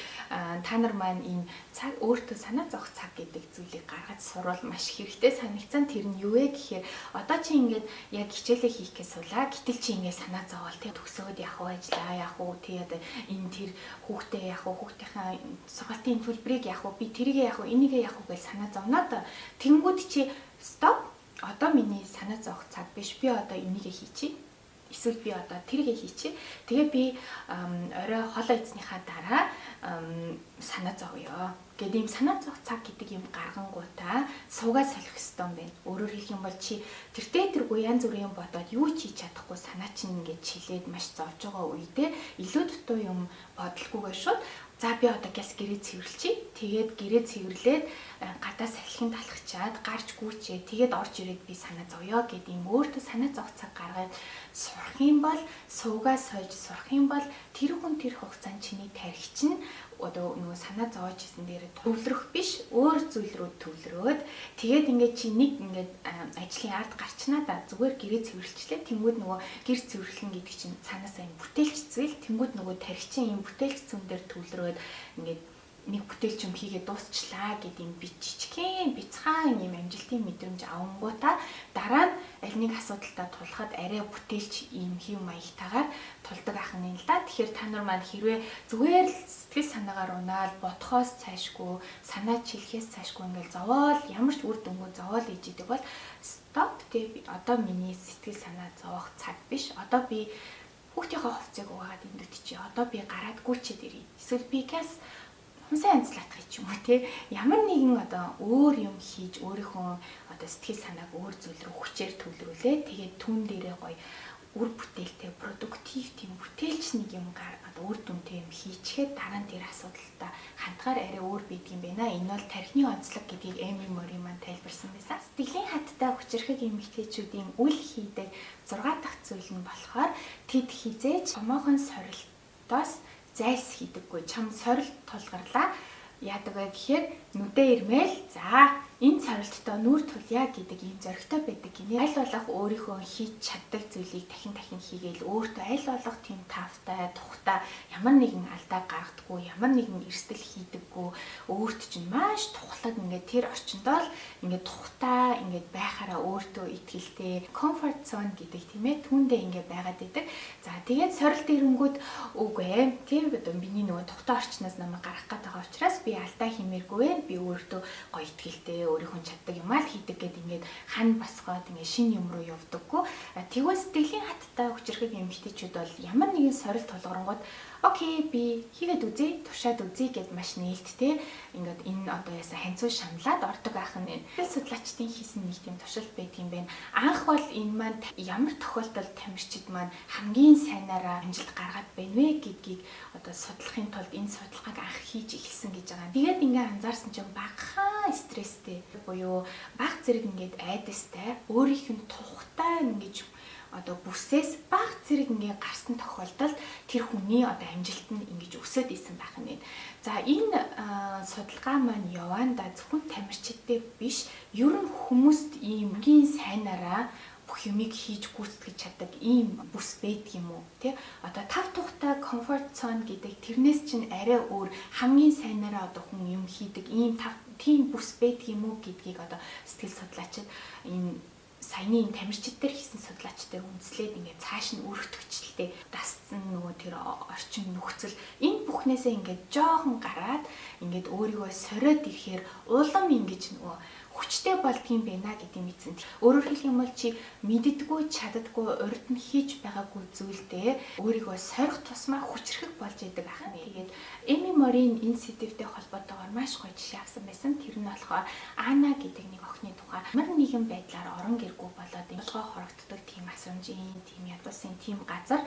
та нар маань энэ цаг өөртөө санаа зовх цаг гэдэг зүйлийг гаргаж сурвал маш хэрэгтэй санагцсан. Тэр нь юу вэ гэхээр одоо чи ингээд яг хичээлээ хийхээ суулаа. Гэтэл чи ингээд санаа зовоол тэг төгсөөд явах ажиллаа явах уу тий одоо энэ тэр хүүхдээ явах уу хүүхдийнхаа сургалтын төлбөрийг явах уу би тэрийгээ явах уу энийгээ явах уу гэж санаа зовноо да. Тэнгүүд чи стоп. Одоо миний санаа зовх цаг биш. Би одоо энийгээ хийчихье. Эсвэл би одоо тэргээ хийчихье. Тэгээ би орой хоолоо идснийхаа дараа санаа зовё. Гэт ийм санаа зовх цаг гэдэг юм гаргангуудаа суугаад солих ёстой юм байна. Өөрөөр хэлэх юм бол чи тэргүй янз бүрийн бодоод юу ч хийж чадахгүй санаа чинь ингээд чилээд маш зовж байгаа үедээ илүү дутуу юм бодлохгүйгээр шууд за би одоо газ гэрээ цэвэрлчихье. Тэгээд гэрээ цэвэрлээд гадаа салхинд талхачаад гарч гүйчээ. Тэгээд орж ирээд би санаа зовё гэдэг юм өөртөө санаа зовх цаг гаргаад сурах юм бол суугаа сойж сурах юм бол тэр хүн тэр хугацаанд чиний тархи чинь одоо нөгөө санаа зовж исэн дээр төвлөрөх биш өөр зүйл рүү төвлөрөөд тэгээд ингээд чи нэг ингээд ажлын ард гарчнаа да зүгээр гэрээ цэвэрлчлээ тэнгүүд нөгөө гэр цэвэрлэн гэдэг чинь цаанаасаа юм бүтээлч зүйл тэнгүүд нөгөө тархичин юм бүтээлч зүүн дээр төвлөрөөд ингээд нэг бүтээлч юм хийгээд дуусчлаа гэдэг юм биччихэн бяцхан юм амжилтын мэдрэмж авангуудаа дараа нь аль нэг асуудалтай тулахад арай бүтээлч юм хэв маягтайгаар тулдаг ахын юм л да. Тэгэхээр та нар маань хэрвээ зүгээр л сэтгэл санаагаар унаад бодхоос цаашгүй санаа чилхээс цаашгүй ингээл зовоол ямар ч үр дүнгүй зовоол иж идэг бол стоп тэг одоо миний сэтгэл санаа зовох цаг биш. Одоо би хүүхдийнхээ хувцыг угаагаад эндүт чи одоо би гараад гүйчээд ирье. Эсвэл би газ хүнсэн анцлаах гэж юм уу те ямар нэгэн одоо өөр юм хийж өөрийнхөө одоо сэтгэл санааг өөр зүйл рүү хүчээр төвлөрүүлээ тэгээд түүн дээрээ гоё үр бүтээлтэй продуктив тийм бүтээлч нэг юм одоо үр дүнтэй юм хийчихэд дараа нь тэр асуудалтай хандгаар арай өөр байдаг юм байна. Энэ бол тархины онцлог гэдгийг Эми Мори маань тайлбарсан байсан. Сэтгэлийн хаттай хүчирхэг эмэгтэйчүүдийн үл хийдэг 6 дахь зүйл нь болохоор тэд хизээж томоохон сорилтоос зайлс хийдэггүй. Чам сорилт тулгарлаа. Яадаг вэ гэхээр нүдэ ирмэл за энэ сорилттой нүүр тулъя гэдэг ийм зоригтой байдаг гинэ. Аль болох өөрийнхөө хийж чаддаг зүйлийг дахин хийгээл өөртөө аль болох тийм тавтай, тухтай ямар нэгэн алдаа гаргадаггүй, ямар нэгэн эрсдэл хийдэггүй, өөрт чинь маш тухлаг ингээд тэр орчиндоо л ингээд тухтай ингээд байхаараа өөртөө итгэлтэй comfort zone гэдэг тийм ээ түүндээ ингээд байгаад идэг. За тэгээд сорилт ирэнгүүд үгүй ээ. Тийм одоо миний нөгөө тухтай орчноос намайг гарах гэдэг учраас би алдаа хиймээргүй. Би өөртөө гоё итгэлтэй өөрийнхөө чаддаг юм аа л хийдэг гэдэг ингээд хань басгаад ингээд шинэ юм руу явдаггүй. Тэгвэл сэтгэлийн хаттай хүчирхэг эмэгтэйчүүд бол ямар нэгэн сорилт тулгарнгууд окей би хийгээд үзье, туршаад үзье гэд маш нээлттэй ингээд энэ одоо яасан ханцуу шамлаад ордог ах нь судлаачдын хийсэн нэг тийм туршилт байдаг юм байна. Анх бол энэ маань ямар тохиолдолд тамирчид маань хамгийн сайнаараа амжилт гаргаад байна вэ гэдгийг одоо судлахын тулд энэ судалгааг анх хийж эхэлсэн гэж байгаа. Тэгээд ингээд анзаарсан чинь багахан стресстэй буюу баг зэрэг ингээд айдастай өөрийнх нь тухтай ингэж одоо бүсээс баг зэрэг ингээ гарсан тохиолдолд тэр хүний одоо амжилт нь ингэж өсөд исэн байх юм байна. За энэ судалгаа маань яванда зөвхөн тамирчидтэй биш, ер нь хүмүүст иймгийн сайнаараа бүх юмыг хийж гүйцэтгэж чаддаг ийм бүс байдаг юм уу тий? Одоо тав тухтай comfort zone гэдэг тэрнээс чинь арай өөр хамгийн сайнаараа одоо хүн юм хийдэг ийм тийм бүс байдаг юм уу гэдгийг одоо сэтгэл судлаачид энэ саяны тамирчид дээр хийсэн судлаачдаар үндэслээд ингээд цааш нь өргөтгчлээ дасцсан нөгөө тэр орчин нөхцөл энэ бүхнээсээ ингээд жоохон гараад ингээд өөрийгөө сориод ирэхээр улам ингэж нөгөө хүчтэй болдгийм байна гэдгийг мэдсэн. Өөрөөр хэлэх юм бол чи мэддэггүй, чаддаггүй, урд нь хийж байгаагүй зүйлдээ өөрийгөө сорих тусмаа хүчрэх болж идэг ах нь. Тэгээд Эми Морин энэ сэдвтэй холбоотойгоор маш гоё жишээ авсан байсан. Тэр нь болохоор Ана гэдэг нэг охины тухай ямар нэгэн байдлаар орон гэргүй болоод толгой хорогддог тийм асуумжийн, тийм ядуусын тийм газар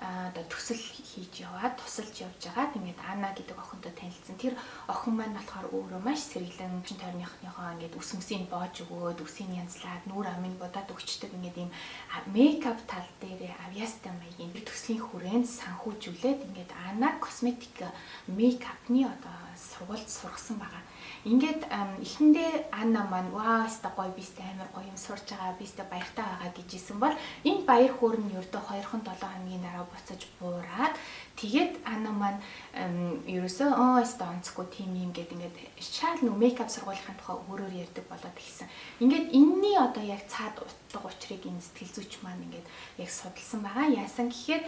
одоо төсөл хийж яваад тусалж явж байгаа. Тэгээд Ана гэдэг охинтой танилцсан. Тэр охин маань болохоор өөрөө маш сэргэлэн чин тойрныхныхоо ингээд үсмсийг боож өгөөд үсийн янзлаад нүүр амыг бодоод өгчдөг ингээд ийм мейкап тал дээр авьяастай маягийн төслийн хүрээнд санхүүжүүлээд ингээд Ана косметик мейкапны одоо сургуульд сургасан байгаа. Ингээд эхэндээ Анна маань ваа өстой гоё бистэй амар гоё юм сурж байгаа бистэй баяртай байгаа гэж исэн бол энэ баяр хөөр нь ердөө 2-7 хоногийн дараа буцаж буураад тэгээд Анна маань ерөөсөө өстой онцгүй тийм юм гээд ингээд шал нөө мейкап сургуулийн тухай өөрөөр ярьдаг болоод ирсэн. Ингээд энэний одоо яг цаад утга учирыг энэ сэтгэл зүйч маань ингээд яг судалсан байгаа. Яасан гэхээр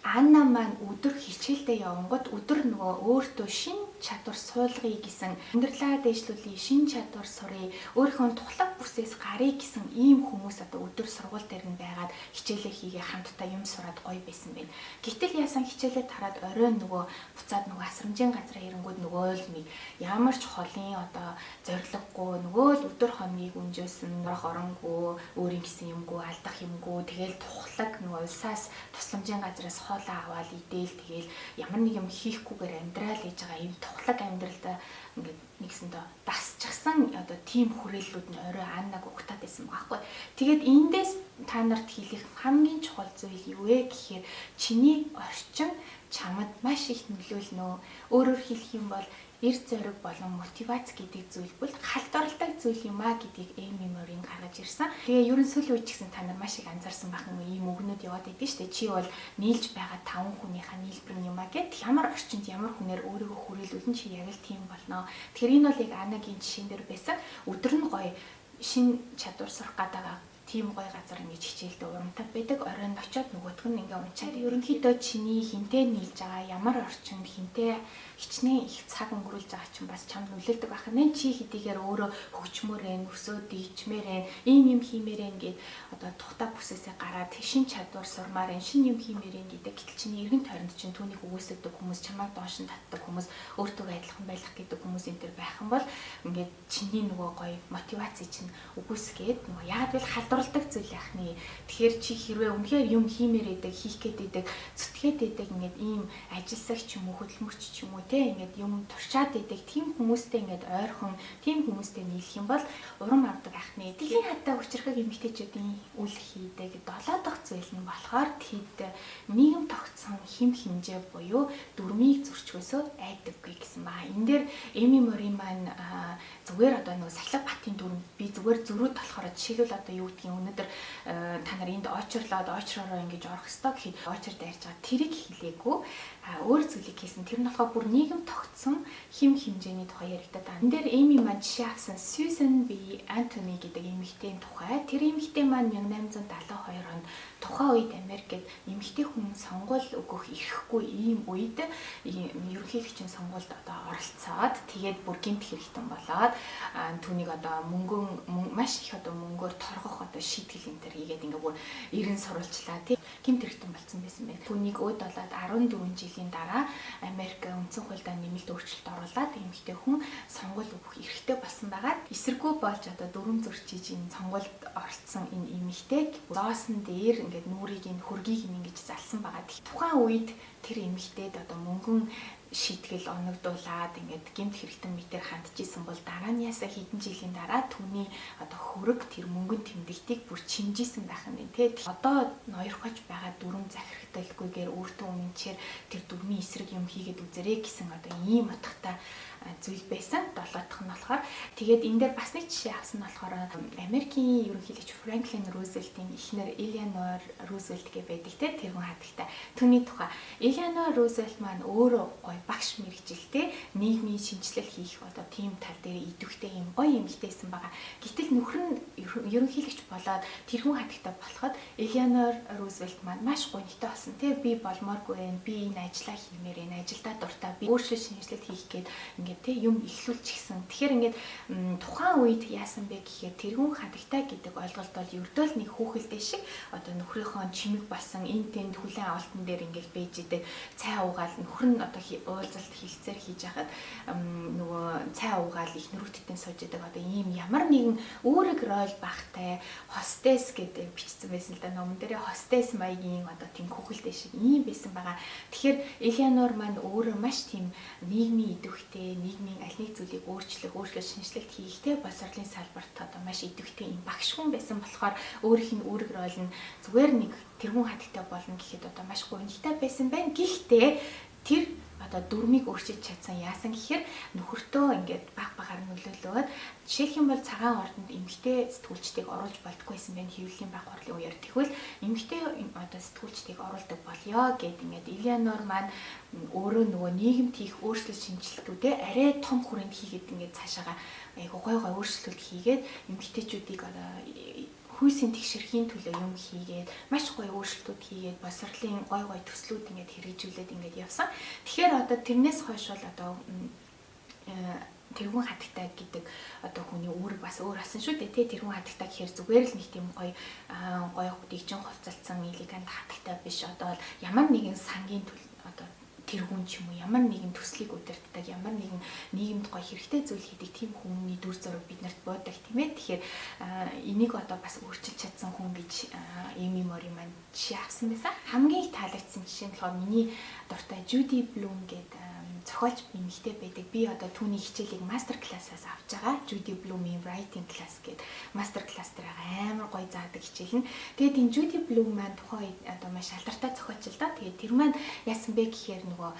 Анна маань өдөр хичээлдээ явангууд өдөр нөгөө өөртөө шин чадвар суулгая гэсэн амьдралаа дэвшлүүлэх шин чадвар сурыг өөрийнхөө тухлаг бүсээс гарыг гэсэн ийм хүмүүс одоо өдөр сургууль дээр нь байгаад хичээлээ хийгээ хамтдаа юм сураад гоё байсан байна. Гэтэл яасан хичээлээ тараад оройн нөгөө буцаад нөгөө асрамжийн газар ирэнгүүд нөгөө л нэг ямар ч холын одоо зориггүй нөгөө л өдөр хоногийг өнжөөсөн нурах оронгүй өөрийн гэсэн юмгүй алдах юмгүй тэгэл тухлаг нөгөө улсаас тусламжийн газраас хоолоо аваад идээл тэгэл ямар нэг юм хийхгүйгээр амьдрал хийж байгаа юм тухлаг амьдралдаа ингээд нэгсэндээ дасчихсан одоо тийм хүрээллүүд нь орой Аннаг угтаад байсан байхгүй. Тэгээд эндээс та нарт хэлэх хамгийн чухал зүйл юу вэ гэхээр чиний орчин чамд маш их нөлөөлнө. Өөрөөр хэлэх юм бол эр зориг болон мотивац гэдэг зүйл бол халдварладаг зүйл юм а гэдгийг Эми Морин гаргаж ирсэн. Тэгээ ерөн сүүлийн үед гэсэн та нар маш их анзаарсан байх юм ийм өгнөд яваад идэв шүү дээ. Чи бол нийлж байгаа 5 хүнийхээ нийлбэр юм а гэд ямар орчинд ямар хүнээр өөрийгөө хүрээлүүлэн чи яг л тийм болно. Тэгэхээр энэ бол яг Анагийн жишээн дээр байсан. Өдөр нь гоё шин чадвар сурах гадаага тийм гоё газар ингэж хичээлдээ урамтай байдаг. Оройн очиод нөгөөх нь ингээ унчаад ерөнхийдөө чиний хинтээ нийлж байгаа ямар орчинд хинтээ хичнээн их цаг өнгөрүүлж байгаа чинь бас чамд нөлөөлдөг байх нь чи хэдийгээр өөрөө хөгжмөөрэн өсөө дийчмээрэн ийм юм хиймээрэн гэд одоо тухтай бүсээсээ гараад шин чадвар сурмаарэн шин юм хиймээрэн гэдэг гэтэл чиний эргэн тойронд чинь түүнийг үгүйсгдэг хүмүүс чамайг доош нь татдаг хүмүүс өөртөө адилхан байх гэдэг хүмүүс энэ төр байх юм бол ингээд чиний нөгөө гоё мотивац чинь үгүйсгээд нөгөө яагаад гэвэл халдварладаг зүйл яхны тэгэхээр чи хэрвээ үнэхээр юм хиймээр идэг хийх гээд идэг зүтгээд идэг ингээд ийм ажилсагч юм уу хөдөлмөрч ч юм уу тэ ингээд юм туршаад идэг тийм хүмүүстэй ингээд ойрхон тийм хүмүүстэй нийлэх юм бол урам авдаг ахны. Дэлхийн хатаа хүчрхэг эмэгтэйчүүдийн үл хийдэг 7 дахь зүйл нь болохоор тэд нийгэм тогтсон хэм хэмжээ буюу дүрмийг зөрчгөөсөө айдаггүй гэсэн баа. Энэ дээр Эми Морин маань зүгээр одоо нөгөө сахилга батын дүрм би зүгээр зөрүүд болохоор жишээлбэл одоо юу гэдгийг өнөөдөр та нар энд очрлоод очророо ингэж орох ёстой гэхэд очрд ярьж байгаа тэрийг хэлээгүй өөр зүйлийг хийсэн. Тэр нь болохоор бүр нийгэм тогтсон хэм хэмжээний тухай яригдаад байна. Энэ дээр Эми маань жишээ авсан Susan B. Anthony гэдэг эмэгтэйн тухай. Тэр эмэгтэй маань 1872 онд тухайн үед Америкт эмэгтэй хүн сонгуул өгөх ирэхгүй ийм үед ерөнхийлөгчийн сонгуульд одоо оролцоод тэгээд бүр гэмт хэрэгтэн болоод түүнийг одоо маш их одоо мөнгөөр торгох одоо шийтгэл энэ төр хийгээд ингээ бүр 90 сурвалжлаа тийм гэмт хэрэгтэн болсон байсан байна. Түүнийг өд болоод 14 жилийн дараа Америк үндсэн хуульдаа нэмэлт өөрчлөлт оруулаад эмэгтэй хүн сонгуул өгөх эрхтэй болсон байгаа. Эсэргүү болж одоо дүрм зөрчиж энэ сонгуульд оролцсон энэ эмэгтэйг лоосон дээр ингээд нүрийг энэ хөргийг ингэж залсан байгаа. Тухайн үед тэр эмэгтэйд одоо мөнгөн шийтгэл оногдуулаад ингээд гэмт хэрэгтэн мэтэр хандчихсан бол дараа нь ясаа хэдэн жилийн дараа түүний одоо хөрөг тэр мөнгөн тэмдэгтийг бүр чимжижсэн байх юм тий. Одоо ноёрхож байгаа дүрм захирагдaltaйгүйгээр өөртөө өмнөчээр тэр дүрмийн эсрэг юм хийгээд үзэрэй гэсэн одоо ийм утгатай зүйл байсан. 7 дахь нь болохоор тэгээд энэ дээр бас нэг жишээ авсан нь болохоор Америкийн ерөнхийлөгч Франклин Рузвельтийн эхнэр Элеонор Рузвельт гэ байдаг те тэрүүн хатагтай. Түүний тухай Элеонор Рузвельт маань өөрөө гоё багш мэрэгжилтэй нийгмийн шинжилэл хийх одоо тийм тал дээр идэвхтэй юм гоё эмэгтэйсэн байгаа. Гэтэл нөхөр нь ерөнхийлөгч болоод тэрүүн хатагтай болоход Элеонор Рузвельт маань маш гонхтой болсон те би болмооргүй байна. Би энэ ажлаа хиймээр энэ ажилдаа дуртай. Би өөрчлөлт шинжилэл хийх гээд ингээд юм эхлүүлчихсэн. Тэгэхээр ингээд тухайн үед яасан бэ гэхээр тэрүүн хатагтай гэдэг ойлголт бол ердөө л нэг хүүхэлдэй шиг одоо нөхрийнхөө чимэг болсон энэ тэнд хүлэн авалтан дээр ингээд бэж идэг цай уугаал нөхөр нь одоо уулзалт хилцээр хийж хахад нөгөө цай уугаал их нөрөвтөдөө сууж идэг одоо ийм ямар нэгэн өөрөг роль багтай хостес гэдэг бичсэн байсан л да номон дээр хостес маягийн одоо тийм хүүхэлдэй шиг ийм байсан байгаа. Тэгэхээр Элеонор маань өөрөө маш тийм нийгмийн идэвхтэй нийгмийн аль нэг зүйлийг өөрчлөлт шинжилэлт хийхтэй боловсролын салбарт одоо маш идэвхтэй юм багш хүн байсан болохоор өөрийнх нь үүрэг рол нь зүгээр нэг тэрүүн хатагтай болно гэхэд одоо маш гонхтой байсан байна. Гэхдээ тэр одоо дүрмийг өөрчилж чадсан яасан гэхээр нөхөртөө ингээд багаар нөлөөлөөд жишээлх юм бол цагаан ордонд эмэгтэй сэтгүүлчдийг оруулж болдгойсэн байх хэвлэлийн баг хурлын үеэр тэгвэл эмэгтэй одоо сэтгүүлчдийг оруулдаг болёо гэд ингээд Элеонор маань өөрөө нөгөө нийгэмд хийх өөрчлөлт шинжилтүүдээ арай том хүрээнд хийгээд ингээд цаашаага айгу гой өөрчлөлт хийгээд эмэгтэйчүүдийг одоо хүйсийн тэгшэрхийн төлөө юм хийгээд маш гоё өөрчлөлтүүд хийгээд боловсролын гой төслүүд ингээд хэрэгжүүлээд ингээд явсан. Тэгэхээр одоо тэрнээс хойш бол одоо тэрүүн хатагтай гэдэг одоо хүний үүрэг бас өөр асан шүү дээ тий. Тэрүүн хатагтай гэхээр зүгээр л нэг тийм гоё дэгжин хувцалцсан элегант хатагтай биш. Одоо ямар нэгэн сангийн одоо тэргүүн ч юм уу ямар нэгэн төслийг удирддаг ямар нэгэн нийгэмд гоё хэрэгтэй зүйл хийдэг тийм хүмүүний дүр зураг биднэрт буудаг тийм ээ. Тэгэхээр энийг одоо бас өөрчилж чадсан хүн гэж Эми Мори маань жишээ авсан байсан. Хамгийн их таалагдсан жишээ нь болохоор миний дуртай Judy Blume гэдэг зохиолч эмэгтэй байдаг. Би одоо түүний хичээлийг мастер классаас авч байгаа. Judy Blume-ийн writing class гэдэг мастер класс дээр амар гоё заадаг хичээл нь. Тэгээд энэ Judy Blume маань тухайн одоо маш алдартай зохиолч л да. Тэгээд тэр маань яасан бэ гэхээр нөгөө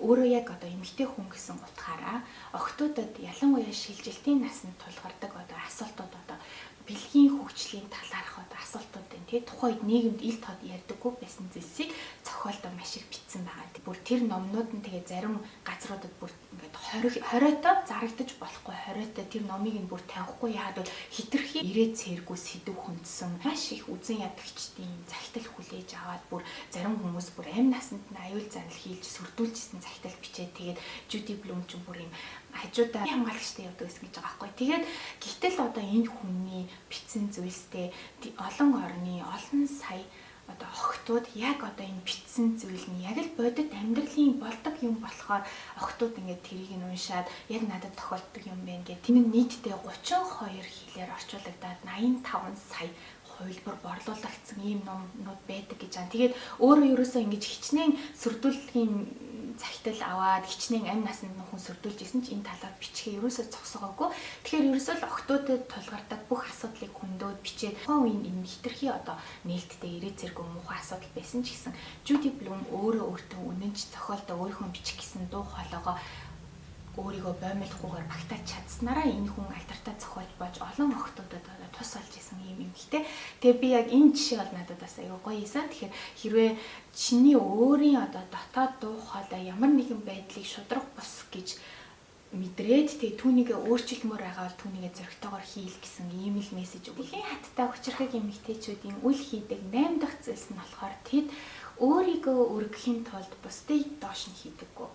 өөрөө яг одоо эмэгтэй хүн гэсэн утгаараа охтуудад ялангуяа шилжилтийн насанд тулгардаг одоо асуултууд одоо бэлгийн хөгжлийн талаарх одоо асуултууд байна тий. Тухайн үед нийгэмд ил тод ярьдаггүй байсан зүйлсийг зохиолдоо маш их бичсэн байгаа. Бүр тэр номнууд нь тэгээ зарим газруудад бүр ингээд 20-тоо зарагдаж болохгүй 20-тоо тэр номыг нь бүр тавихгүй яагаад бол хитрхи ирээд цэргүү сэдв хүндсэн маш их үзэн ядагчдын захидал хүлээж аваад бүр зарим хүмүүс бүр амь насанд нь аюул занал хийлж сүрдүүлжсэн захидал бичээд тэгээд Judy Blume ч бүр юм хажуудаа хамгаалагчтай явдаг гэсэн гэж байгаа байхгүй. Тэгээд гэтэл одоо энэ хүний бичсэн зүйлстэй олон орны олон сая одоо охтууд яг одоо энэ бичсэн зүйл нь яг л бодит амьдралын болдог юм болохоор охтууд ингээд тэрийг нь уншаад яг надад тохиолддог юм байна гэх. Тэр нь нийтдээ 32 хэлээр орчуулагдаад 85 сая хувилбар борлуулагдсан ийм номнууд байдаг гэж байна. Тэгээд өөрөө ерөөсөө ингэж хичнээн сүрдүүлгийн захидал аваад хичнээн амь насанд хүн сүрдүүлж исэн ч энэ талаар бичгээ ерөөсөө зогсоогоогүй. Тэгэхээр ерөөсөө л охтуудад тулгардаг бүх асуудлыг хөндөөд бичээд тухайн үеийн энэ хитрхи одоо нээлттэй ирээд зэрэг муухай асуудал байсан ч гэсэн Judy Blume өөртөө үнэнч зохиолдоо өөрийнхөө бичих гэсэн дуу хоолойгоо өөрийгөө боомлохгүйгээр багтааж чадсанараа энэ хүн алдартай зохиолч болж олон охтуудад тус олж исэн юм эмэгтэй. Тэгээ би яг энэ жишээ бол надад бас аюу гоё исэн. Тэгэхээр хэрвээ чиний өөрийн одоо дотоод дуу хоолой ямар нэгэн байдлыг шудрах бус гэж мэдрээд тэгээ түүнийг өөрчилмөр байгаа бол түүнийг зөрөгтэйгээр хийл гэсэн ийм л мессеж өгөх. Дэлхийн хаттай хүчирхэг эмэгтэйчүүдийн үл хийдэг 8 дахь зүйлс нь болохоор тэд өөрийгөө өргөхийн тулд бусдыг доош нь хийдэггүй.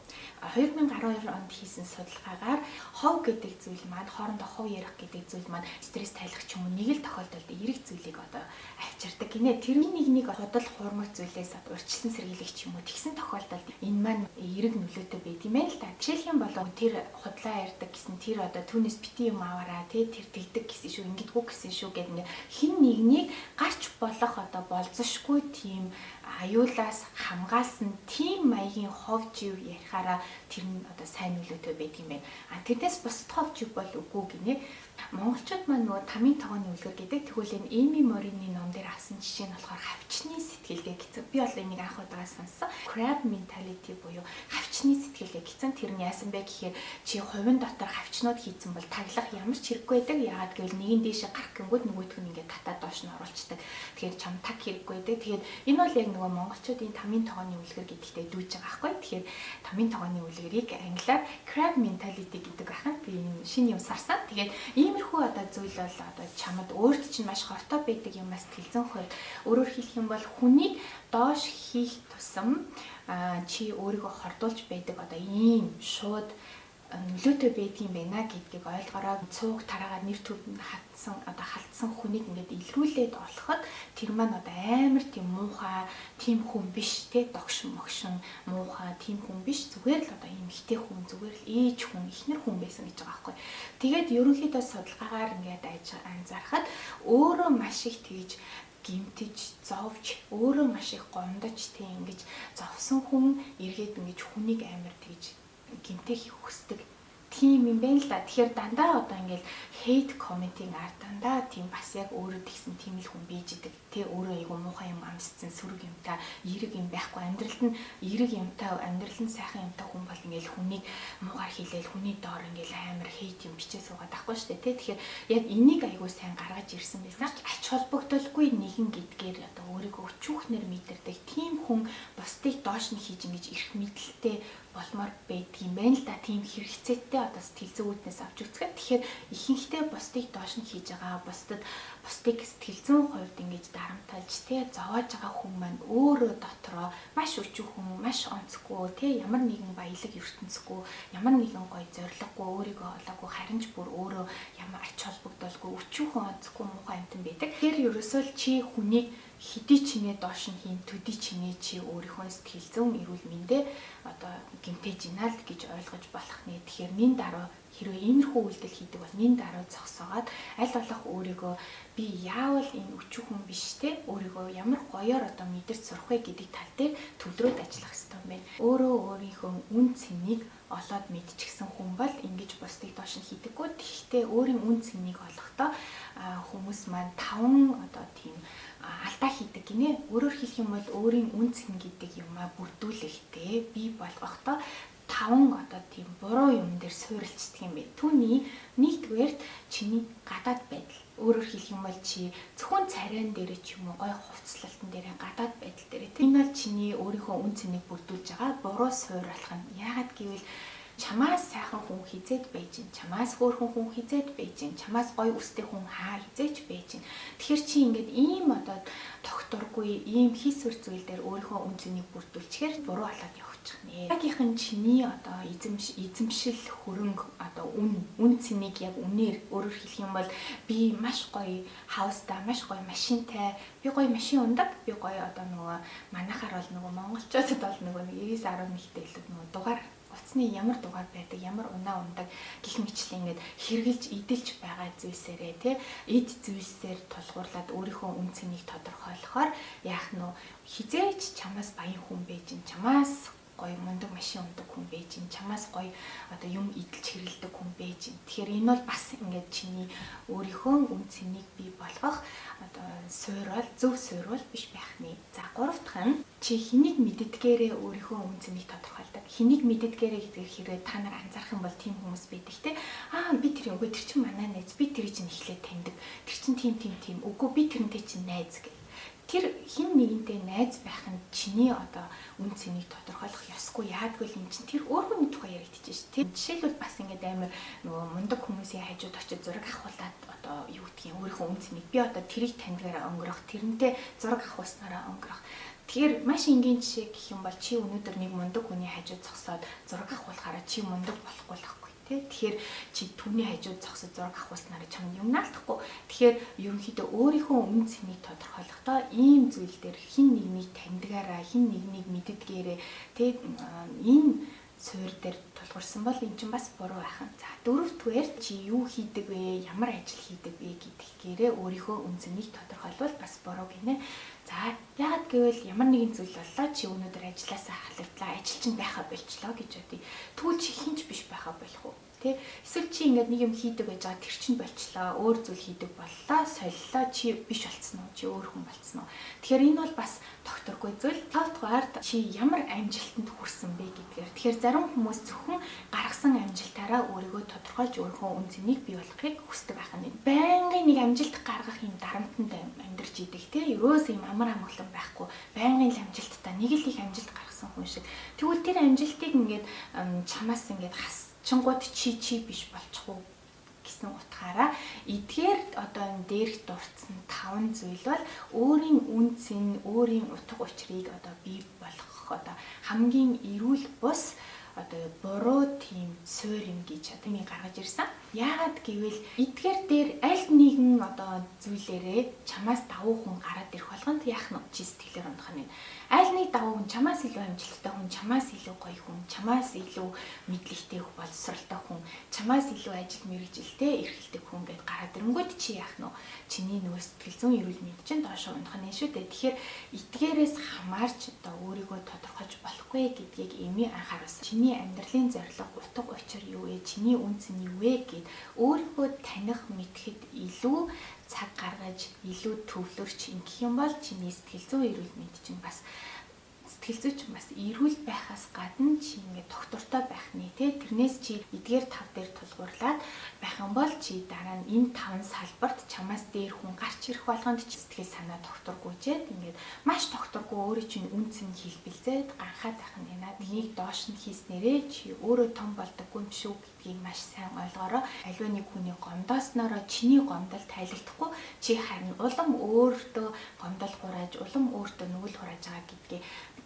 2012 онд хийсэн судалгаагаар хов гэдэг зүйл маань хоорондоо хов ярих гэдэг зүйл маань стресс тайлах ч юм уу нэг л тохиолдолд эерэг зүйлийг одоо авчирдаг гинэ. Тэрний нэг худал хуурмаг зүйлээс урьдчилан сэргийлэх ч юм уу тэгсэн тохиолдолд энэ маань эерэг нөлөөтэй байд юм байна л да. Жишээлх юм бол тэр худлаа ярьдаг гэсэн тэр одоо түүнээс бити юм аваараа тэр тэгдэг гэсэн шүү ингэдэггүй гэсэн шүү гэдэг ингээ хин нэгнийг гарч болох одоо болзошгүй тийм аюулаас хамгаалсан тийм маягийн хов жив ярихаараа тэр нь одоо сайн нөлөөтэй байдаг юм байна. Тэрнээс бусад хов жив бол үгүй гинэ. Монголчууд маань нөгөө тамийн тогооны үлгэр гэдэг тэгвэл энэ Эми Морины ном дээр авсан жишээ нь болохоор хавчны сэтгэлгээ гэсэн. Би бол энийг анх удаага сонссон. Crab mentality буюу хавчны сэтгэлгээ гэсэн. Тэр нь яасан бэ гэхээр чи хувийн дотор хавчнууд хийцэн бол таглах ямар ч хэрэггүй байдаг. Яагаад гэвэл нэг нь дээшээ гарах гингүүд нөгөөх нь ингээд татаад доош нь оруулцдаг. Тэгэхээр чам таг хэрэггүй байдаг. Тэгээд энэ бол яг нөгөө монголчуудын тамийн тогооны үлгэр гэдэгтээ дүүж байгаа байхгүй. Тэгэхээр тамийн тогооны үлгэрийг англиар crab mentality гэдэг ахын би шинэ юм сарсан. Тэгээд иймэрхүү одоо зүйл бол одоо чамд өөрт чинь маш хортой байдаг юмас тэлзэн хувьд өөрөөр хэлэх юм бол хүнийг доош хийх тусам чи өөрийгөө хордуулж байдаг одоо ийм шууд нөлөөтэй байдгийм байна гэдгийг ойлгороо цууг тараагаар нэр төвд хатсан одоо халтсан хүнийг ингээд илрүүлээд олоход тэр маань одоо амар тийм муухай тийм хүн биш те догшин могшин муухай тийм хүн биш зүгээр л одоо эмэгтэй хүн зүгээр л ээж хүн ихнэр хүн байсан гэж байгаа байхгүй. Тэгээд ерөнхийдөө судалгаагаар ингээд анзаархад өөрөө маш их тэгж гимтэж зовж өөрөө маш их гомдож тийм ингэж зовсон хүн эргээд ингэж хүнийг амар тэгж гимтэх хүсдэг тийм юм байна л да. Тэгэхээр дандаа одоо ингээл hate comment-ийн ард дандаа тийм бас яг өөрөө тэгсэн тийм л хүн бийж идэг. Тэ өөрөө айгу муухай юм амсцсан сүрэг юмтай эерэг юм байхгүй. Амьдралд нь эерэг юмтай амьдрал нь сайхан юмтай хүн бол ингээл хүнийг муугар хийлээл хүний доор ингээл амар hate юм бичээ суугаад байхгүй шүү дээ. Тэ тэгэхээр яг энийг айгу сайн гаргаж ирсэн байсан. Ач холбогдолгүй нэгэн гэдгээр одоо өөрийгөө өчүүхнэр мэдэрдэг тийм хүн бусдыг доош нь хийж ингэж ирэх мэдлэлтэй болмоор байдаг юм байна л да. Тийм хэрэгцээтэй одоо сэтгэл зүйнээс авч үзэхэд тэгэхээр ихэнхдээ бусдыг доош нь хийж байгаа бусдыг сэтгэл зүйн хувьд ингэж дарамталж тий зовоож байгаа хүн маань өөрөө дотроо маш өчүүхэн маш онцгүй тий ямар нэгэн баялаг ертөнцгүй ямар нэгэн гоё зориггүй өөрийгөө олоогүй харин ч бүр өөрөө ямар ач холбогдолгүй өчүүхэн онцгүй муухай амтан байдаг. Тэгэхээр ерөөсөө л чи хүнийг хэдий чинээ доош нь хийн төдий чинээ чи өөрийнхөө сэтгэл зүйн эрүүл мэндэ одоо гэмтэж ийна л гэж ойлгож болох нэ. Тэгэхээр нин дараа хэрвээ иймэрхүү үйлдэл хийдэг бол нин дараа зогсоогоод аль болох өөрийгөө би яавал энэ өчүүхэн биш те өөрийгөө ямар гоёор одоо мэдэрч сурах вэ гэдэг тал дээр төвлөрөөд ажиллах хэрэгтэй юм байна. Өөрөө өөрийнхөө үн цэнийг олоод мэдчихсэн хүн бол ингэж бусдыг доош нь хийдэггүй. Тэгэхдээ өөрийн үн цэнийг олохдоо хүмүүс маань 5 одоо тийм алдаа хийдэг гинэ. Өөрөөр хэлэх юм бол өөрийн үн цэн гэдэг юмаа бүрдүүлэхдээ бий болгохдоо 5 одоо тийм буруу юм дээр суурилчдаг юм бэ. Түүний нэгдүгээр чиний гадаад байдал. Өөрөөр хэлэх юм бол чи зөвхөн царайн дээр ч юм уу гой хувцлалтан дээр гадаад байдал дээр тийм энэ бол чиний өөрийнхөө үн цэнийг бүрдүүлж байгаа буруу суурилах нь. Яагаад гэвэл чамаас сайхан хүн хизээд байж гин, чамаас хөөрхөн хүн хизээд байж гин, чамаас гоё үстэй хүн хизээж байж гин. Тэгэхээр чи ингээд ийм одоо тогтворгүй ийм хийсвэр зүйл дээр өөрийнхөө үн цэнийг бүрдүүлчихээр буруу болоод явчих нэ. Ягийнхан чиний одоо эзэмшил хөрөнгө одоо үн цэнийг яг үнээр өөрөөр хэлэх юм бол би маш гоё хаустай, маш гоё машинтай, би гоё машин ундаг, би гоё одоо нөгөө манайхаар бол нөгөө монголчуудад бол нөгөө 99.1-тэй илүү нөгөө дугаар утасны ямар дугаар байдаг, ямар унаа ундаг гэх мэтлэн ингээд хэрглэж идэлж байгаа зүйлсээрээ тий эд зүйлсээр тулгуурлаад өөрийнхөө үн цэнийг тодорхойлохоор яах нь хизээч чамаас баян хүн байж ин чамаас гоё мундаг машин ундаг хүн байж ин чамаас гоё одоо юм идэлж хэрэлдэг хүн байж ин. Тэгэхээр энэ бол бас ингээд чиний өөрийнхөө үн цэнийг бий болгох одоо суурал зөв суурал биш байх нэ. За 3 дахь нь чи хэнийг мэддгээрээ өөрийнхөө үн цэнийг тодорхойлдог. Хэнийг мэддгээрээ гэдэг хэрэг та нар анзаарах юм бол тийм хүмүүс байдаг те. Би тэр үгүй тэр чинь манай найз, би тэрийг чинь эхлээд таньдаг. Тэр чинь тийм үгүй би тэрнтэй чинь найз гэх. Тэр хин нэгэнтэй найз байх нь чиний одоо үн цэнийг тодорхойлох ёсгүй. Яаггүй л эн чинь тэр өөр хүний тухай яригдчихэж ш. Тэр жишээлбэл бас ингээд амар нөгөө мундаг хүмүүсийн хажууд очиж зураг авахулаад одоо юу гэдгийг өөрийнхөө үн цэнийг би одоо тэрийг таньдгаараа өнгөрөх, тэрнтэй зураг авахснараа өнгөрөх. Тэгэхээр маш энгийн жишээ гэх юм бол чи өнөөдөр нэг мундаг хүний хажууд зогсоод зураг авахулахаараа чи мундаг болохгүй л байхгүй. Тэгэхээр чи түүний хажууд зогсож зураг авахулснараа чамд юм наалдахгүй. Тэгэхээр ерөнхийдөө өөрийнхөө үн цэнийг тодорхойлохдоо ийм зүйл дээр хин нэгнийг таньдгаараа, хин нэгнийг мэддгээрээ тэг энэ суурь дээр тулгуурсан бол эн чинь бас буруу байхan. За дөрөвдүгээр чи юу хийдэг вэ? Ямар ажил хийдэг вэ гэдгээрээ өөрийнхөө үн цэнийг тодорхойлвол бас буруу гинэ. За яагаад гэвэл ямар нэгэн зүйл боллоо чи өнөөдөр ажилласаа халагдлаа, ажил чинь байхаа болчлоо гэж бодъё. Тэгвэл чи хинч биш байхаа болох уу? Тэ? Эсвэл чи ингээд нэг юм хийдэг байж байгаа тэр чинь болчлоо, өөр зүйл хийдэг боллоо, солилоо, чи биш болцсон уу? Чи өөр хүн болцсон уу? Тэгэхээр энэ бол бас тогтворгүй зүйл. Тавдугаар чи ямар амжилтанд хүрсэн бэ гэдгээр. Тэгэхээр зарим хүмүүс зөвхөн гаргасан амжилтаараа өөрийгөө тодорхойлж өөрийнхөө үн цэнийг бий болгохыг хүсдэг байх нь. Байнгын нэг амжилт гаргах юм дарамтанд амьдарч идэг те. Ерөөс юм амар амгалан байхгүй. Байнгын л амжилттай нэг л их амжилт гаргасан хүн шиг. Тэгвэл тэр амжилтыг ингээд чамаас ингээд хасчингууд чи биш болчихгүй гэсэн утгаараа эдгээр одоо энэ дээрх дурдсан 5 зүйл бол өөрийн үн цэн, өөрийн утга учирыг одоо бий болгох одоо хамгийн эрүүл бус одоо буруу тийм суурь юм гэж одоо нэг гаргаж ирсэн. Яагаад гэвэл эдгээр дээр аль нэгэн одоо зүйлээрээ чамаас давуу хүн гараад ирэх болгонд яах нь чи сэтгэлээр унах нь. Аль нэг давуу хүн чамаас илүү амжилттай хүн, чамаас илүү гоё хүн, чамаас илүү мэдлэгтэй боловсралтай хүн, чамаас илүү ажил мэргэжилтэй эрхэлдэг хүн гэд гараад ирэнгүүт чи яах нь? Чиний нөгөө сэтгэл зүйн эрүүл мэнд чинь доошо унах нь шүү дээ. Тэгэхээр эдгээрээс хамаарч одоо өөрийгөө тодорхойлж болохгүй гэдгийг эми анхааруулсан. Чиний амьдралын зорилго, утга учир юу вэ? Чиний үн цэн юу вэ гэд өөрийгөө таних мэдэхэд илүү цаг гаргаж, илүү төвлөрч ингэх юм бол чиний сэтгэл зүйн эрүүл мэнд чинь бас сэтгэл зүй чинь бас эрүүл байхаас гадна чи ингээд доктортой байх нэ тэ тэрнээс чи эдгээр 5 дээр тулгуурлаад байх юм бол чи дараа нь энэ 5 салбарт чамаас дээр хүн гарч ирэх болгонд чи сэтгэл санаа докторгүйжээд ингээд маш докторгүй өөрөө чинь үн цэн хэлбэлзээд ганхаад байх нь наад нэг доош нь хийснээрээ чи өөрөө том болдоггүй юм шүү гэдгийг маш сайн ойлгороо аливаа нэг хүний гомдоосноороо чиний гомдол тайлагдахгүй чи харин улам өөртөө гомдол хурааж улам өөртөө нүгэл хурааж байгаа гэдгийг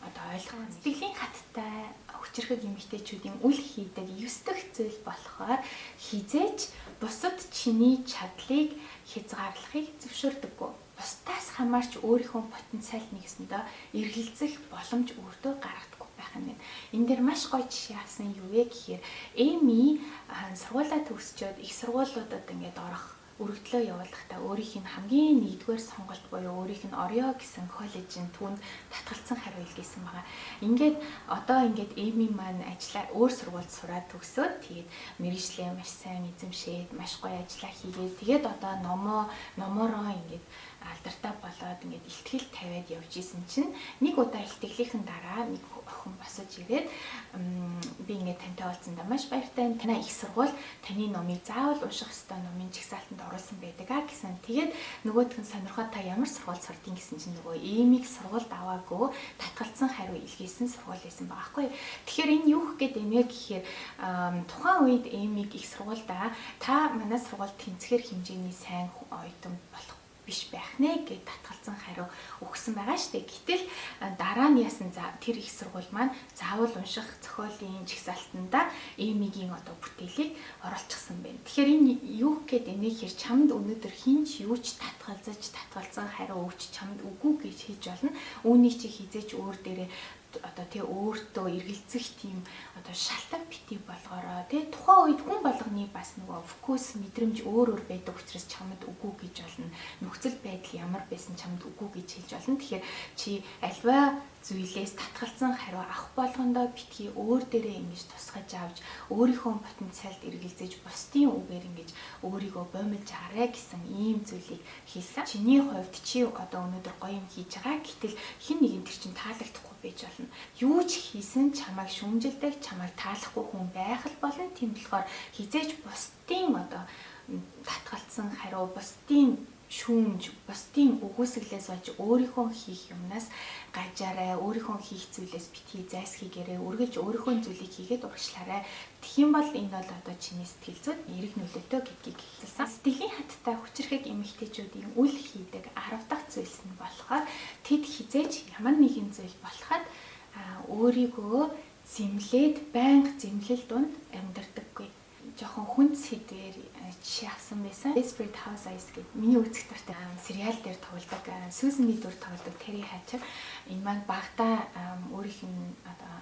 одоо ойлгох. Сэтгэлийн хаттай хүчирхэг эмэгтэйчүүдийн үл хийдэг 9 дахь зүйл болохоор хизээч бусад чиний чадлыг хязгаарлахыг зөвшөөрдөггүй. Бусдаас хамаарч өөрийнхөө потенциал нэгсэндээ эргэлзэх боломж өөртөө гаргадаггүй байх нь. Энэ дээр маш гоё жишээ авсан юу вэ гэхээр Эми сургуулаа төгсчөөд их сургуулиудад ингээд орох өргөдлөө явуулахдаа өөрийнх нь хамгийн нэгдүгээр сонголт буюу өөрийнх нь Орё гэсэн коллежийн түүнд татгалцсан хариу илгээсэн байгаа. Ингээд одоо ингээд Эми маань ажиллаа өөр сургуульд сураад төгсөөд тэгээд мэргэжлээ маш сайн эзэмшээд маш гоё ажиллаа хийгээд тэгээд одоо номоороо ингээд алдартай болоод ингээд ихтгэл тавиад явж исэн чинь нэг удаа ихтгэлийнхэн дараа нэг охин босож ирээд би ингээд тантай уулзсандаа маш баяртай. Танай их сургууль таны номыг заавал унших ёстой номын жагсаалтанд оруулсан байдаг а гэсэн. Тэгээд нөгөөх нь сонирхоод та ямар сургууль сурдیں۔ Гэсэн чинь нөгөө Эмиг сургуульд аваагүй татгалцсан хариу илгээсэн сургууль байсан байгаа байхгүй. Тэгэхээр энэ юу гэх гээд эмээ гэхээр тухайн үед Эмиг их сургуульдаа та манай сургуульд тэнцэхэр хэмжээний сайн оюутан болох биш байх нэ гэж татгалзан хариу өгсөн байгаа шүү дээ. Гэтэл дараа нь яасан тэр их сургууль маань заавал унших зохиолын жагсаалтанда Эмигийн одоо бүтээлийг оруулчихсан байна. Тэгэхээр энэ юу гэхэд эмээ хэр чамд өнөөдөр хинч юу ч татгалзан хариу өгч чамд үгүй гэж хийж болно. Үүнийг чи хизээч өөр дээрээ одоо тий өөртөө эргэлзэх тийм одоо шалтгаан битий болгоороо тий тухайн үед хүн болгоны бас нөгөө фокус мэдрэмж өөр байдаг учраас чамд үгүй гэж болно. Нөхцөл байдал ямар байсан чамд үгүй гэж хэлж болно. Тэгэхээр чи альва зүйлээс татгалзан хариу авах болгондоо битгий өөр дээрээ ингэж тусгаж авч өөрийнхөө потенциалд эргэлзэж бусдын үгээр ингэж өөрийгөө боомлж аваарэ гэсэн ийм зүйлийг хийсэн. Чиний хувьд чи одоо өнөөдөр гоё юм хийж байгаа. Гэтэл хэн нэгэн тэр чинь таалагдахгүй байж болно. Юу ч хийсэн чамайг шүүмжилдэг, чамайг таалахгүй хүн байх л болно. Тийм болохоор хизээж бусдын одоо татгалцсан хариу бусдын шүүмж бусдын үгүйсгэлээс болж өөрийнхөө хийх юмнаас гажаарай, өөрийнхөө хийх зүйлээс битгий зайлсхийгээрэй, үргэлж өөрийнхөө зүйлийг хийгээд урагшлаарай. Тэгэх юм бол энэ бол одоо чиний сэтгэл зүйд эерэг нөлөөтэй гэдгийг хэлсэн. Сэтгэлийн хаттай хүчрэхэг эмэгтэйчүүдийн үл хийдэг 10 дахь зүйлс нь болохоор тэд хизээж ямар нэгэн зүйл болоход өөрийгөө зэмлээд байнга зэмлэл донд амьдардаггүй. Жохон хүнд сэдвээр жишээ авсан байсан. Desperate Housewives гэдэг миний үзэх дуртай сериал дээр тоглодог Сьюзаны дүр тоглодог Terry Hatcher энэ маань багада өөрийнх нь одоо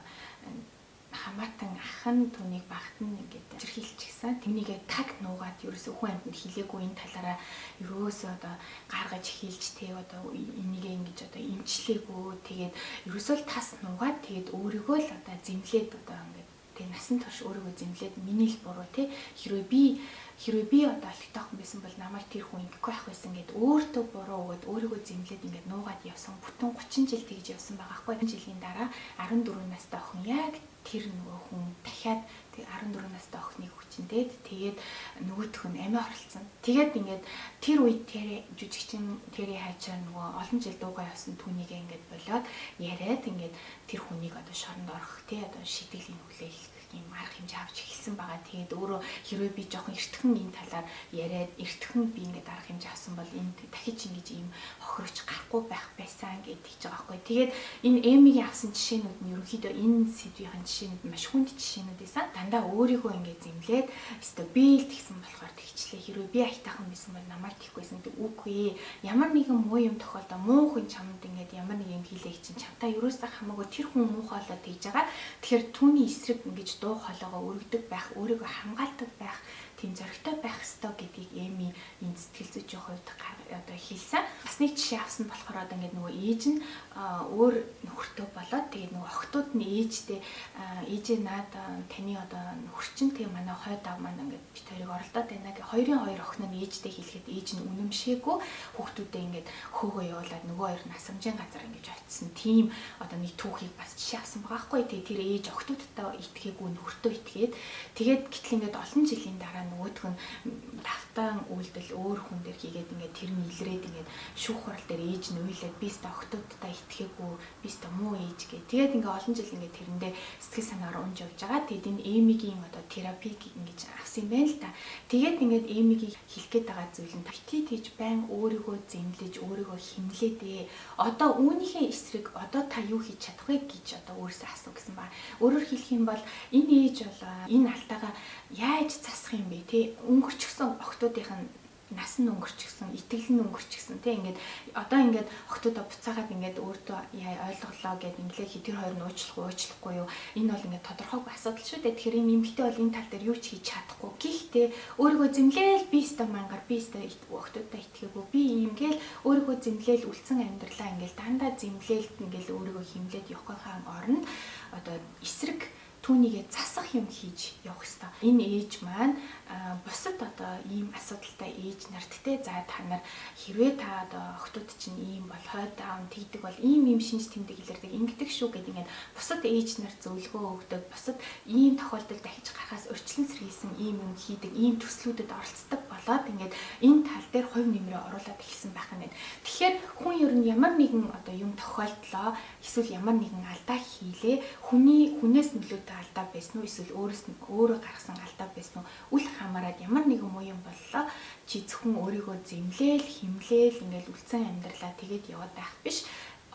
хамаатан ах нь түүнийг багт нь ингээд зөрхийлчихсэн. Тэрнийгээ таг нуугаад ерөөсөө хүн амьтанд хилээгүй энэ талаараа ерөөсөө одоо гаргаж хийлж тэ одоо энийгээ ингэж одоо имчлээгүй. Тэгээд ерөөсөө л тас нуугаад тэгээд өөрийгөө л одоо зэмлээд одоо ингээд тэг насан турш өөрийгөө зэмлээд миний л буруу те хэрвээ би одоо алгатайхан байсан бол намайг тэр хүн ингэхгүй байх байсан гэд өөртөө буруу өгöd өөрийгөө зэмлээд ингээд нуугаад явсан бүтэн 30 жил тэгж явсан байгаа хгүй. Жилийн дараа 14 настай охин яг тэр нөгөө хүн дахиад 14 настай охиныг хүчнээд тэгээд нөгөөх нь амиа оролцсон. Тэгээд ингээд тэр үед тэр жүжигчин Terry Hatcher нөгөө олон жил дуугаа явсан түүнийг ингээд болоод яриад ингээд тэр хүнийг одоо шоронд орох тий одоо шидэлийн хүлээх юм арга хэмжээ авч эхэлсэн байгаа. Тэгээд өөрөө хэрвээ би жоохон эртхэн энэ талаар яриад эртхэн би ингээд арга хэмжээ авсан бол энд дахиж ингэж ийм хохирч гарахгүй байх байсан гэж байгаа байхгүй. Тэгээд энэ Эмигийн авсан жишээнүүд нь ерөнхийдөө энэ сэдвийн жишээнүүд маш хүнд жишээнүүд байсан. Дандаа өөрийгөө ингээд зэмлээд өстө би л тэгсэн болохоор тэгчлээ. Хэрвээ би айтайхан байсан бол намайг тэгхгүйсэн гэдэг үгүй. Ямар нэгэн муу юм тохиолдоо муу хүн чамд ингээд ямар нэг юм хийлээ чинь чамтай ерөөсөө хамаагүй тэр хүн муухайлаад тэгж байгаа. Тэгэхээр түүний эсрэг ингэж дуу хоолойгоо өргөдөг байх, өөрийгөө хамгаалдаг байх, тийм зоригтой байх ёстой гэдгийг Эми энэ сэтгэл зүйчийн хувьд одоо хэлсэн. Бас нэг жишээ авсан болохоор одоо ингээд нөгөө ээж нь өөр нөхөртөө болоод тэгээд нөгөө охтууд нь ээжээ наад таны одоо нөхөр чинь тэгээ манай хойд аав маань ингээд бит хоёрыг оролдоод байна гэх хоёрын хоёр охин нь ээжтэй хэлэхэд ээж нь үнэмшээгүй хүүхдүүдээ ингээд хөөгөө явуулаад нөгөө хоёр насамжийн газар ингээд очсон. Тийм одоо нэг түүхийг бас жишээ авсан байгаа хгүй. Тэгээд тэр ээж охтуудтай итгээгүй нөхөртөө итгээд тэгээд гэтэл ингээд олон жилийн дараа нөгөөх нь давтаан үйлдэл өөр хүн дээр хийгээд ингээд тэр нь илрээд ингээд шүүх хурал дээр ээж нь уйлаад би өстө охтуудтай итгээгүй би өстө муу ээж гээ. Тэгээд ингээд олон жил ингээд тэрэндээ сэтгэл санаагаар унж явж байгаа. Тэгээд энэ Эмигийн одоо терапиг ингэж авсан юм байна л та. Тэгээд ингээд Эмигийн хэлэх гээд байгаа зүйл нь бити тийж байн өөрийгөө зэмлэж өөрийгөө химлээдээ. Одоо үүнийхээ эсрэг одоо та юу хийж чадах вэ гэж одоо өөрөөсөө асуу гэсэн ба. Өөрөөр хэлэх юм бол энэ ээж бол энэ алдаагаа яаж засах юм бэ те өнгөрчихсөн охтуудынх нь нас нь өнгөрчихсөн, итгэл нь өнгөрчихсөн тий ингээд одоо ингээд охтуудаа буцаагаад ингээд өөртөө ойлголоо гэд инглээ тэр хоёр нь уучлахгүй юу энэ бол ингээд тодорхойгүй асуудал шүү дээ. Тэгэхээр энэ эмэгтэй бол энэ тал дээр юу ч хийж чадахгүй. Гэхдээ өөрийгөө зэмлээл би өстө мангар би өстө охтуудаа итгээгүй би иймгээл өөрийгөө зэмлээл үлдсэн амьдралаа ингээд дандаа зэмлээл ингээд өөрийгөө химлээд явахын оронд одоо эсрэг түүнийгээ засах юм хийж явах хэрэгтэй. Энэ ээж маань бусад одоо ийм асуудалтай ээж нарт те за та нар хэрвээ та одоо охтууд чинь ийм бол хойд даун тэгдэг бол ийм шинж тэмдэг илэрдэг ингэдэг шүү гэдэг ингээд бусад ээж нарт зөвлөгөө өгдөг бусад ийм тохиолдолд дахиж гарахаас урьдчилан сэргийлсэн ийм юм хийдэг ийм төслүүдэд оролцдог болоод ингээд энэ тал дээр хувь нэмрээ оруулаад эхэлсэн байх нь. Тэгэхээр хүн ер нь ямар нэгэн одоо юм тохиолдлоо эсвэл ямар нэгэн алдаа хийлээ хүнээс нөлөөтэй алдаа байсан уу эсвэл өөрөө гаргасан алдаа байсан уу үл хамааран ямар нэгэн муу юм боллоо чи зөвхөн өөрийгөө зэмлээл химлээл ингээл үлцэн амьдралаа тэгээд яваад байх биш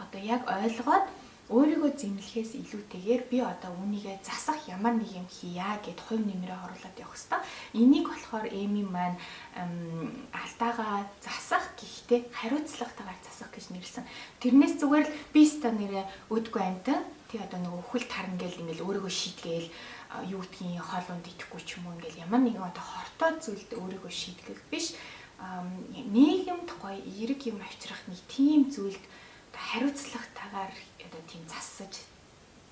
одоо яг ойлгоод өөрийгөө зэмлэхээс илүүтэйгээр би одоо үнийгээ засах ямар нэг юм хийя гэд хувь нэмрээ оруулаад явах хэрэгтэй. Энийг болохоор Эми маань алдаагаа засах гэхдээ хариуцлагатайгаар засах гэж нэрлсэн. Тэрнээс зүгээр л би ста нэрээ өдгөө амтан тий одоо нөгөө хөл тарна гэл ингээл өөрийгөө шийдгээл юу гэдгийг хоолунд идэхгүй ч юм уу ингээл ямар нэгэн одоо хортой зүйлд өөрийгөө шийдгэх биш нийгэмд гоё эерэг юм авчрах нэг тийм зүйлд хариуцлагатайгаар одоо тийм засаж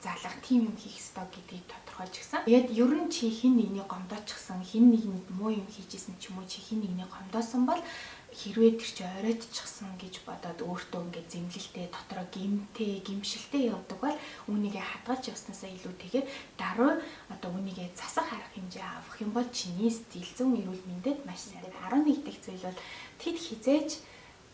заалах тийм юм хийх ёстой гэдгийг тодорхойлж гисэн. Тэгээд ер нь чи хин нэгний гомдоочихсан, хин нэгний муу юм хийжсэн ч юм уу чи хин нэгний гомдоосон бол хэрвээ тэр чи оройтчихсан гэж бодоод өөртөө ингээд зэмлэлтэй дотроо гимшилтэй явдаг бол үүнийгээ хадгалж явснасаа илүүтэйгээр даруй одоо үүнийгээ засах арга хэмжээ авах юм бол чиний сэтгэл зүйн эрүүл мэндэд маш сайн. 11 дахь зүйл бол тэд хизээж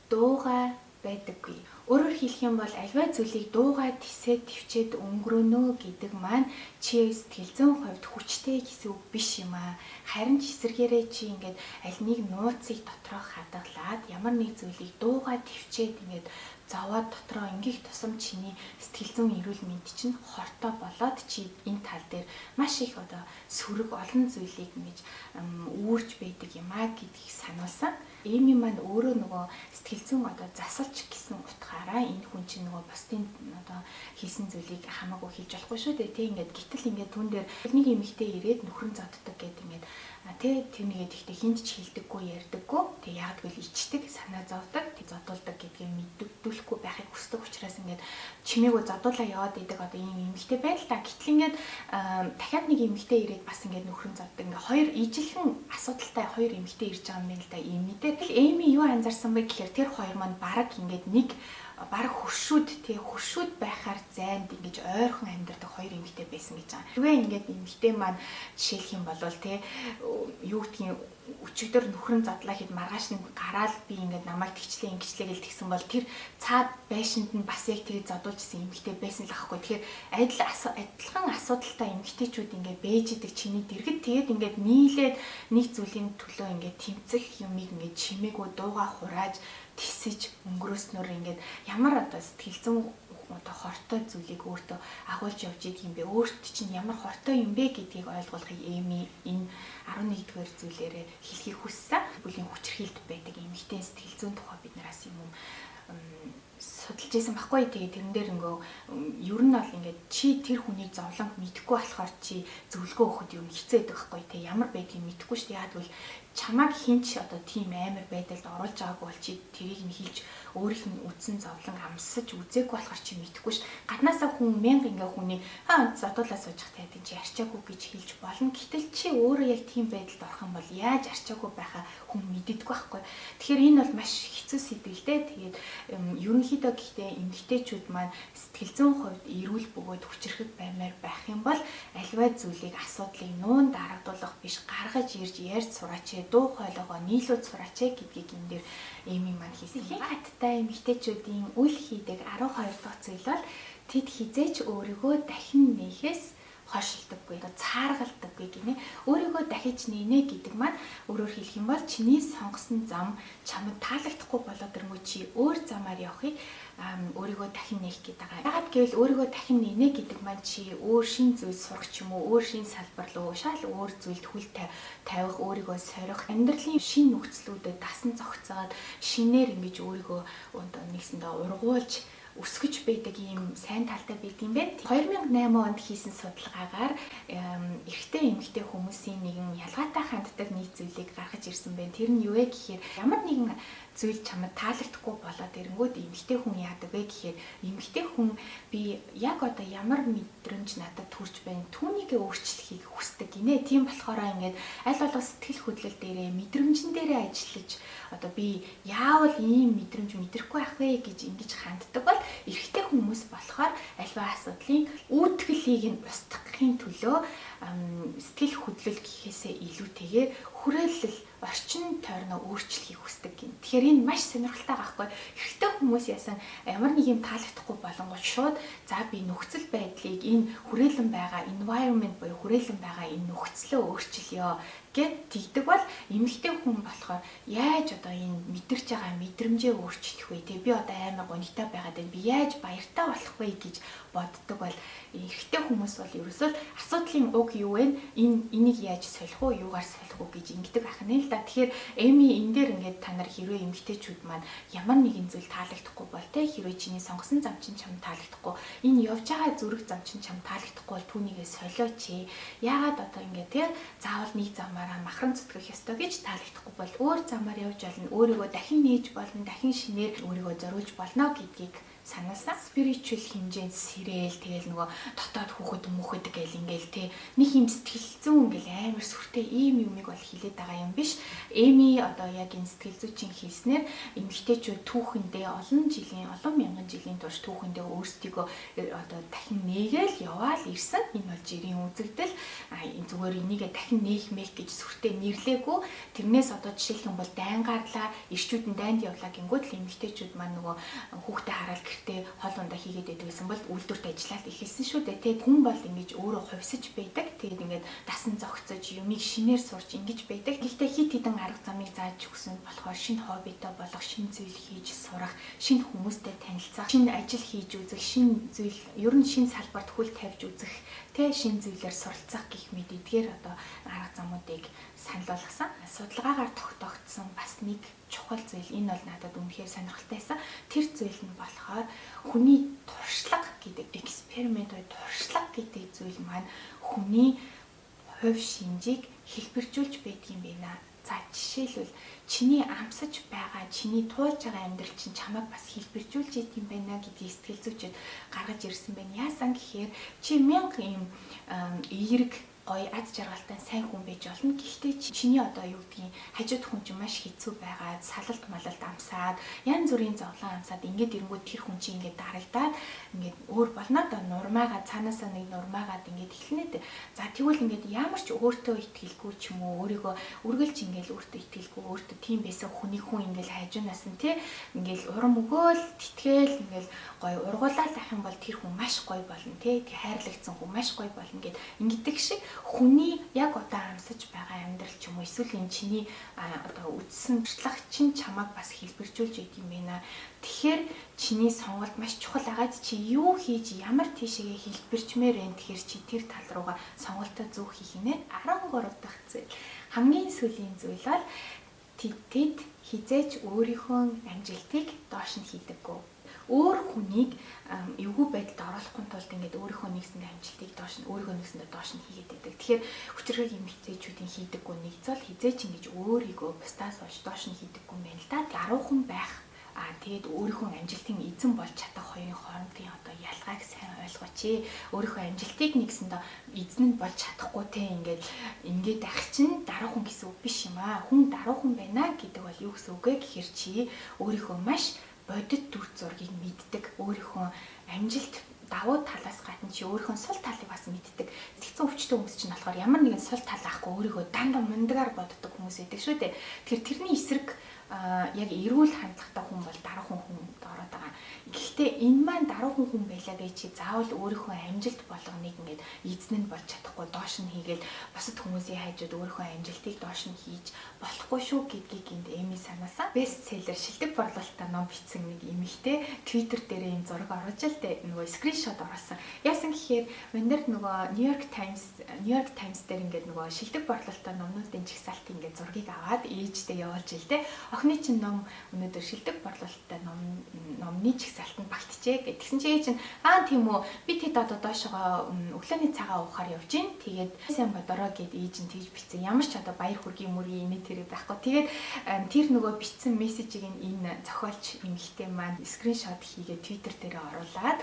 дуугай байдаггүй. Өөрөөр хэлэх юм бол альва зүйлийг дуугай тисээд төвчээд өнгөрөнө гэдэг маань чи сэтгэл зүйн хувьд хүчтэй гэсэн үг биш юм аа. Харин ч эсэргээрээ чи ингээд аль нэг нууцыг дотроо хадгалаад ямар нэг зүйлийг дуугай төвчээд ингээд зовоод дотроо ингээх тусам чиний сэтгэл зүйн эрүүл мэнд чинь хортой болоод чи энэ тал дээр маш их одоо сөрөг олон зүйлийг ингэж үүрж байдаг юм аа гэдгийг сануулсан. Эми маань өөрөө нөгөө сэтгэл зүйн одоо засалч гэсэн утгаараа энэ хүн чинь нөгөө бусдын одоо хийсэн зүйлийг хамаагүй хийж болохгүй шүү дээ. Тэг ингээд гítэл ингээд түн дээр нэг эмэгтэй ирээд нөхрөн зодддаг гэдэг ингээд тэрнийгээ тэгтээ хинт ч хилдэггүй ярьдаггүй. Тэг яг л ичдэг, санаа зовдөг, тэг зодуулдаг гэдгийг мэддэгдүүлэхгүй байхыг хүсдэг учраас ингээд чимээгүй зодуулаа яваад идэг одоо ийм эмэгтэй байл та. Гэтэл ингээд дахиад нэг эмэгтэй ирээд бас ингээд нөхрөн зоддог. Ингээд хоёр ижилхэн асуудалтай хоёр эмэгтэй ирж байгаа юм байна л да. Ийм мэдээ. Эми юу анзаарсан бэ гэхээр тэр хоёр маань бараг ингээд нэг бараг хөршүүд байхаар зайд ингэж ойрхон амьдардаг хоёр эмэгтэй байсан гэж байгаа. Тэгвэл ингээд эмэгтэй маань жишээлх юм бол юу гэдгийг өчигдөр нөхрөн задлаа хэд маргааш нь гараад би ингээд намайг тэгчлээ гэл тэгсэн бол тэр цаад байшинд нь бас яг тэгээд зодуулжсэн эмэгтэй байсан л ахгүй. Тэгэхээр адилхан асуудалтай эмэгтэйчүүд ингээд бэж идэг чиний дэргэд тэгээд ингээд нийлээд нэг зүйлийн төлөө ингээд тэмцэх юмыг ингээд чимээгүй дууга хурааж тисэж өнгөрөөснөөр ингээд ямар одоо сэтгэл зүйн одоо хортой зүйлийг өөртөө агуулж явж идэг юм бэ? Өөрт чинь ямар хортой юм бэ гэдгийг ойлгуулахыг Эми энэ 11-р зүйлээрээ хэлхийг хүссэн. Бүлийн хүчрхийлт байдаг эмэгтэй сэтгэл зүйн тухай бид нараас юм судалж исэн баггүй. Тэгээ тэрэн дээр ингээ ер нь бол ингээд чи тэр хүний зовлонг мэдэхгүй болохоор чи зөвлөгөө өгөхөд юм хэцээдэг баггүй. Тэг ямар байдгийг мэдэхгүй шүү дээ. Яг бол чамайг хинч одоо тийм амар байдалд оруулж байгаагүй бол чи тэрийг нь хийж өөрийнх нь үдсэн зовлон амсаж үзээгүй болохоор чи мэдэхгүй ш. Гаднаасаа хүн мянга ингээ хүний зодуулаа суучих тайд чи арчаагүй гэж хэлж болно. Гэтэл чи өөрөө яг тийм байдалд орох юм бол яаж арчаагүй байхаа хүн мэддэггүй байхгүй. Тэгэхээр энэ бол маш хэцүү сэтгэлтэй. Тэгээд ерөнхийдөө гэхдээ эмэгтэйчүүд маань сэтгэл зүйн хувьд эрүүл бөгөөд хүчрэхэд баймаар байх юм бол альва зүйлийг асуудлыг нуун дарагдуулах биш гаргаж ирж ярьж сураач, дуу хоолойгоо нийлүүлж сураач гэдгийг энэ дээр Эми маань хийсэн. Хаттай эмэгтэйчүүдийн үл хийдэг 12 дахь зүйл бол тэд хизээч өөрийгөө дахин нээхээс хойшилдоггүй, цааргалдаггүй гинэ. Өөрийгөө дахиж нээнэ гэдэг маань өөрөөр хэлэх юм бол чиний сонгосон зам чамд таалагдахгүй болоод ирмүү чи өөр замаар явахыг өөрийгөө дахин нээх гэдэг байгаа. Яагаад гэвэл өөрийгөө дахин нээнэ гэдэг маань чи өөр шин зүйл сурах ч юм уу, өөр шин салбар руу шал өөр зүйлд хүл тавих, өөрийгөө сорих, амьдралын шин нөхцлүүдэд дасан зохицоод шинээр ингэж өөрийгөө нэгсэндээ ургуулж өсгөж байдаг ийм сайн талтай байд юм байна. 2008 онд хийсэн судалгаагаар эрэгтэй эмэгтэй хүмүүсийн нэгэн ялгаатай ханддаг нэг зүйлийг гаргаж ирсэн байна. Тэр нь юу вэ гэхээр ямар нэгэн зүйл чамд таалагдахгүй болоод ирэнгүүт эмэгтэй хүн яадаг вэ гэхээр эмэгтэй хүн би яг одоо ямар мэдрэмж надад төрж байна түүнийгээ өөрчлөхийг хүсдэг гинэ. Тийм болохоор ингээд аль болох сэтгэл хөдлөл дээрээ мэдрэмжэн дээрээ ажиллаж одоо би яавал ийм мэдрэмж мэдрэхгүй байх вэ гэж ингэж ханддаг бол эрэгтэй хүмүүс болохоор альва асуудлын үүдгэлийг нь устгахын төлөө сэтгэл хөдлөл гэхээсээ илүүтэйгээр хүрээлэл орчин тойрноо өөрчлөхийг хүсдэг гин. Тэгэхээр энэ маш сонирхолтой байхгүй. Эрэгтэй хүмүүс яасан ямар нэг юм таалагдахгүй болонгууд шууд за би нөхцөл байдлыг энэ хүрээлэн байгаа environment буюу хүрээлэн байгаа энэ нөхцлөө өөрчилъё гэд тэгдэг бол эмэгтэй хүн болохоор яаж одоо энэ мэдэрч байгаа мэдрэмжээ өөрчлөх вэ? Тэг би одоо амар гонигтай байгаад байна. Би яаж баяртай болох вэ гэж боддог бол эрэгтэй хүмүүс бол ерөөсөө асуудлын уг юу вэ? Энийг яаж солих уу, юугаар солих уу гэж ингэдэг ах нь л да. Тэгэхээр Эми энэ дээр ингээд та нар хэрвээ эмэгтэйчүүд маань ямар нэгэн зүйл таалагдахгүй бол те хэрвээ чиний сонгосон зам чинь чамд таалагдахгүй, энэ явж байгаа зүрх зам чинь чамд таалагдахгүй бол түүнийгээ солиоч. Яагаад одоо ингээд те заавал нэг замаараа махран зүтгэх ёстой гэж таалагдахгүй бол өөр замаар явж болно. Өөрийгөө дахин нээж болно, дахин шинээр өөрийгөө зориулж болно гэдгийг санаасаа спиричуал хэмжээнд сэрээл тэгэл нөгөө дотоод хүүхэд мөхөд гэл ингээл те нэг юм сэтгэл зүйн ингээл амар сүртэй ийм юмыг бол хилээд байгаа юм биш. Эми одоо яг энэ сэтгэл зүйчин хийснээр эмэгтэйчүүд түүхэндээ олон мянган жилийн турш түүхэндээ өөрсдийгөө одоо дахин нээгээл яваал ирсэн. Энэ бол жирийн үзэгдэл. Зүгээр энийгээ дахин нээх мэх гэж сүртэй нэрлээгүй. Тэрнээс одоо жишээлх юм бол дайн гарлаа, ирчүүд нь дайнд явлаа гингүүд л эмэгтэйчүүд маань нөгөө хүүхдээ хараад гэртээ хол ундаа хийгээд байдаг гэсэн бол үйлдвэрт ажиллаад эхэлсэн шүү дээ. Тэг хүн бол ингэж өөрөө хувьсаж байдаг. Тэгээд ингээд дасан зогцож юмыг шинээр сурч ингэж байдаг. Гэхдээ хит хитэн арга замыг зааж өгсөн болохоор шинэ хоббитой болох, шинэ зүйл хийж сурах, шинэ хүмүүстэй танилцах, шинэ ажил хийж үзэх, шинэ зүйл ер нь шинэ салбарт хөл тавьж үзэх, тэ шинэ зүйлээр суралцах гэх мэт эдгээр одоо арга замуудыг санал болгосон. Судалгаагаар тогтоогдсон бас нэг чухал зүйл энэ бол надад үнэхээр сонирхолтой байсан. Тэр зүйл нь болохоор хүний туршлага гэдэг эксперимент бай туршлага гэдэг зүйл маань хүний хувь шинжийг хэлбэржүүлж байдаг юм байна. За жишээлбэл чиний амсаж байгаа, чиний туулж байгаа амьдрал чинь чамайг бас хэлбэржүүлж идэв юм байна гэдгийг сэтгэл зүйчид гаргаж ирсэн байна. Яасан гэхээр чи 1000 ийм эерэг гоё аз жаргалтай сайн хүн байж болно. Гэхдээ чиний одоо юу гэдгийг хажууд хүн чинь маш хэцүү байгаа. Салалт малалт амсаад, янз бүрийн зовлон амсаад ингээд ирэнгүүт тэр хүн чинь ингээд дарагдаад ингээд өөр болно да нурмаагаа цаанаасаа нэг нурмаагаад ингээд эхлэнэ дээ. За тэгвэл ингээд ямар ч өөртөө итгэлгүй ч юм уу өөрийгөө үргэлж ингээд өөртөө итгэлгүй өөртөө тийм байсан хүний хүн ингээд хажуунаас нь тий ингээд урам өгөөл тэтгээл ингээд гоё ургуулаад авах юм бол тэр хүн маш гоё болно тий хайрлагдсан хүн маш гоё болно гэд ингэдэг шиг хүний яг одоо амсаж байгаа амьдрал ч юм уу эсвэл энэ чиний одоо үдсэн туршлага чинь чамайг бас хэлбэржүүлж идэв юм байна. Тэгэхээр чиний сонголт маш чухал агаад чи юу хийж ямар тийшээгээ хэлбэрчмээр байна тэгэхээр чи тэр тал руугаа сонголтоо зөв хийх нэ 13 дахь зүйл. Хамгийн сүүлийн зүйл бол тэд хизээч өөрийнхөө амжилтыг доош нь хийдэггүй. Өөр хүнийг эвгүй байдалд оруулахгүй тулд ингээд өөрийнхөө нэгсэндээ амжилтыг доош нь өөрийнхөө нэгсэндээ доош нь хийгээд байдаг. Тэгэхээр хүчирхэг эмэгтэйчүүдийн хийдэггүй нэг зол хизээч ингэж өөрийгөө бусдаас олж доош нь хийдэггүй юм байна л да. Гаруухан байх тэгээд өөрийнхөө амжилтын эзэн болж чадах хоёрын хоорондын одоо ялгааг сайн ойлгооч. Өөрийнхөө амжилтыг нэгсэндээ эзэн нь болж чадахгүй те ингээд ах чинь даруухан гэсэн үг биш юм аа. Хүн даруухан байна гэдэг бол юу гэсэн үг вэ гэхээр чи өөрийнхөө маш бодит дүр зургийг мэддэг, өөрийнхөө амжилт давуу талаас гадна чи өөрийнхөө сул талыг бас мэддэг. Сэтгэцэн өвчтөн хүмүүс чинь болохоор ямар нэгэн сул тал авахгүй өөрийгөө дандаа мундагаар боддог хүмүүс байдаг шүү дээ. Тэрний эсрэг яг эрүүл хандлагатай хүн бол даруухан хүнд ороод байгаа. Гэхдээ энэ маань даруухан хүн байлаа гэж чи заавал өөрийнхөө амжилт болгоныг ингээд эзэн нь болж чадахгүй доош нь хийгээд бусад хүмүүсийн хайжууд өөрийнхөө амжилтыг доош нь хийж болохгүй шүү гэдгийг энд Эми санаасаа бестселлер шилдэг борлуулалтаа ном бичсэн нэг эмэгтэй Twitter дээр энэ зураг оруулж л дээ нөгөө скриншот оруулсан. Яасан гэхээр өндөр нөгөө New York Times дээр ингээд нөгөө шилдэг борлуулалтаа номнуудын жигсаалтын ингээд зургийг аваад ээжтэй явуулж ил дээ. Охины чинь ном өнөөдөр шилдэг борлуулалтаа номны жигсаалтанд багтжээ гэх. Тэгсэн чинь ээж нь тийм үү би тэд одоо доошоо өглөөний цагаа уухаар явж гин. Тэгээд сайн бодороо гэд ээж нь тэгж бичсэн. Ямар ч одоо баяр хүргийн мөргийн инээ тэрэг байхгүй. Тэгээд тэр нөгөө бичсэн мессежийг энэ зохиолч эмэгтэй маань скриншот хийгээд Twitter дээр оруулаад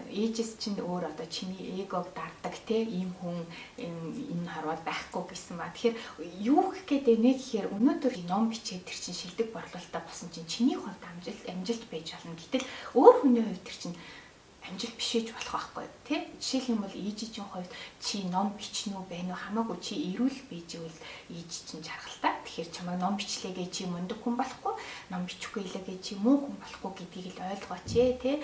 ээжээс чинь өөр одоо чиний эгог дарддаг те ийм хүн энэ харвал байхгүй гэсэн ба. Тэгэхээр юу гэх гээд нэ гэхээр өнөөдөр ном бичээд тэр чинь шилдэг борлуулалтаа босон чинь чиний хувьд амжилт байж болно. Гэтэл өөр хүний хувьд тэр чинь амжилт биш ээж болох байхгүй тий. Жишээлх юм бол ээжийн хувьд чи ном бичнэ үү байна уу хамаагүй чи эрүүл байж ивэл ээж чинь жаргалтай. Тэгэхээр чамайг ном бичлээгээ чи мундаг хүн болохгүй, ном бичихгүй илээгээ чи муу хүн болохгүй гэдгийг л ойлгооч тий.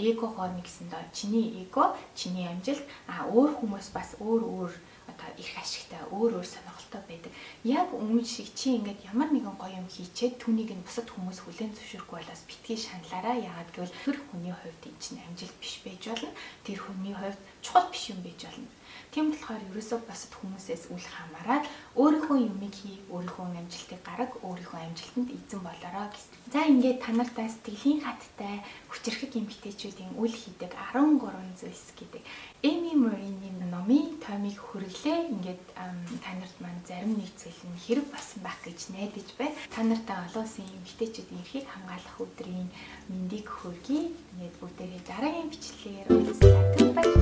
Эгогоор нэгсэндээ чиний эго, чиний амжилт өөр хүмүүс бас өөр одоо их ашигтай өөр сонирхолтой байдаг. Яг өмнө шиг чи ингээд ямар нэгэн гоё юм хийчээд түүнийг нь бусад хүмүүс хүлээн зөвшөөрөхгүй болоос битгий шаналаараа яагаад гэвэл тэр хүний хувьд энэ чинь амжилт биш байж болно. Тэр хүний хувьд чухал биш юм байж болно. Тийм болохоор ерөөсөө бусад хүмүүсээс үл хамааран өөрийнхөө юмыг хий, өөрийнхөө амжилтыг гарга, өөрийнхөө амжилтанд эзэн болоорой гэсэн. За ингээд та нартай сэтгэлийн хаттай хүчирхэг эмэгтэйчүүдийн үл хийдэг 13 зүйлс гэдэг Эми Морины номын томыг хүргэлээ. Ингээд та нарт маань зарим нэг зүйл нь хэрэг болсон байх гэж найдаж байна. Та нартай олон улсын эмэгтэйчүүдийн эрхийг хамгаалах өдрийн мэндийг хүргэе. Ингээд бүгдээрээ дараагийн бичлэгээр уулзлаа.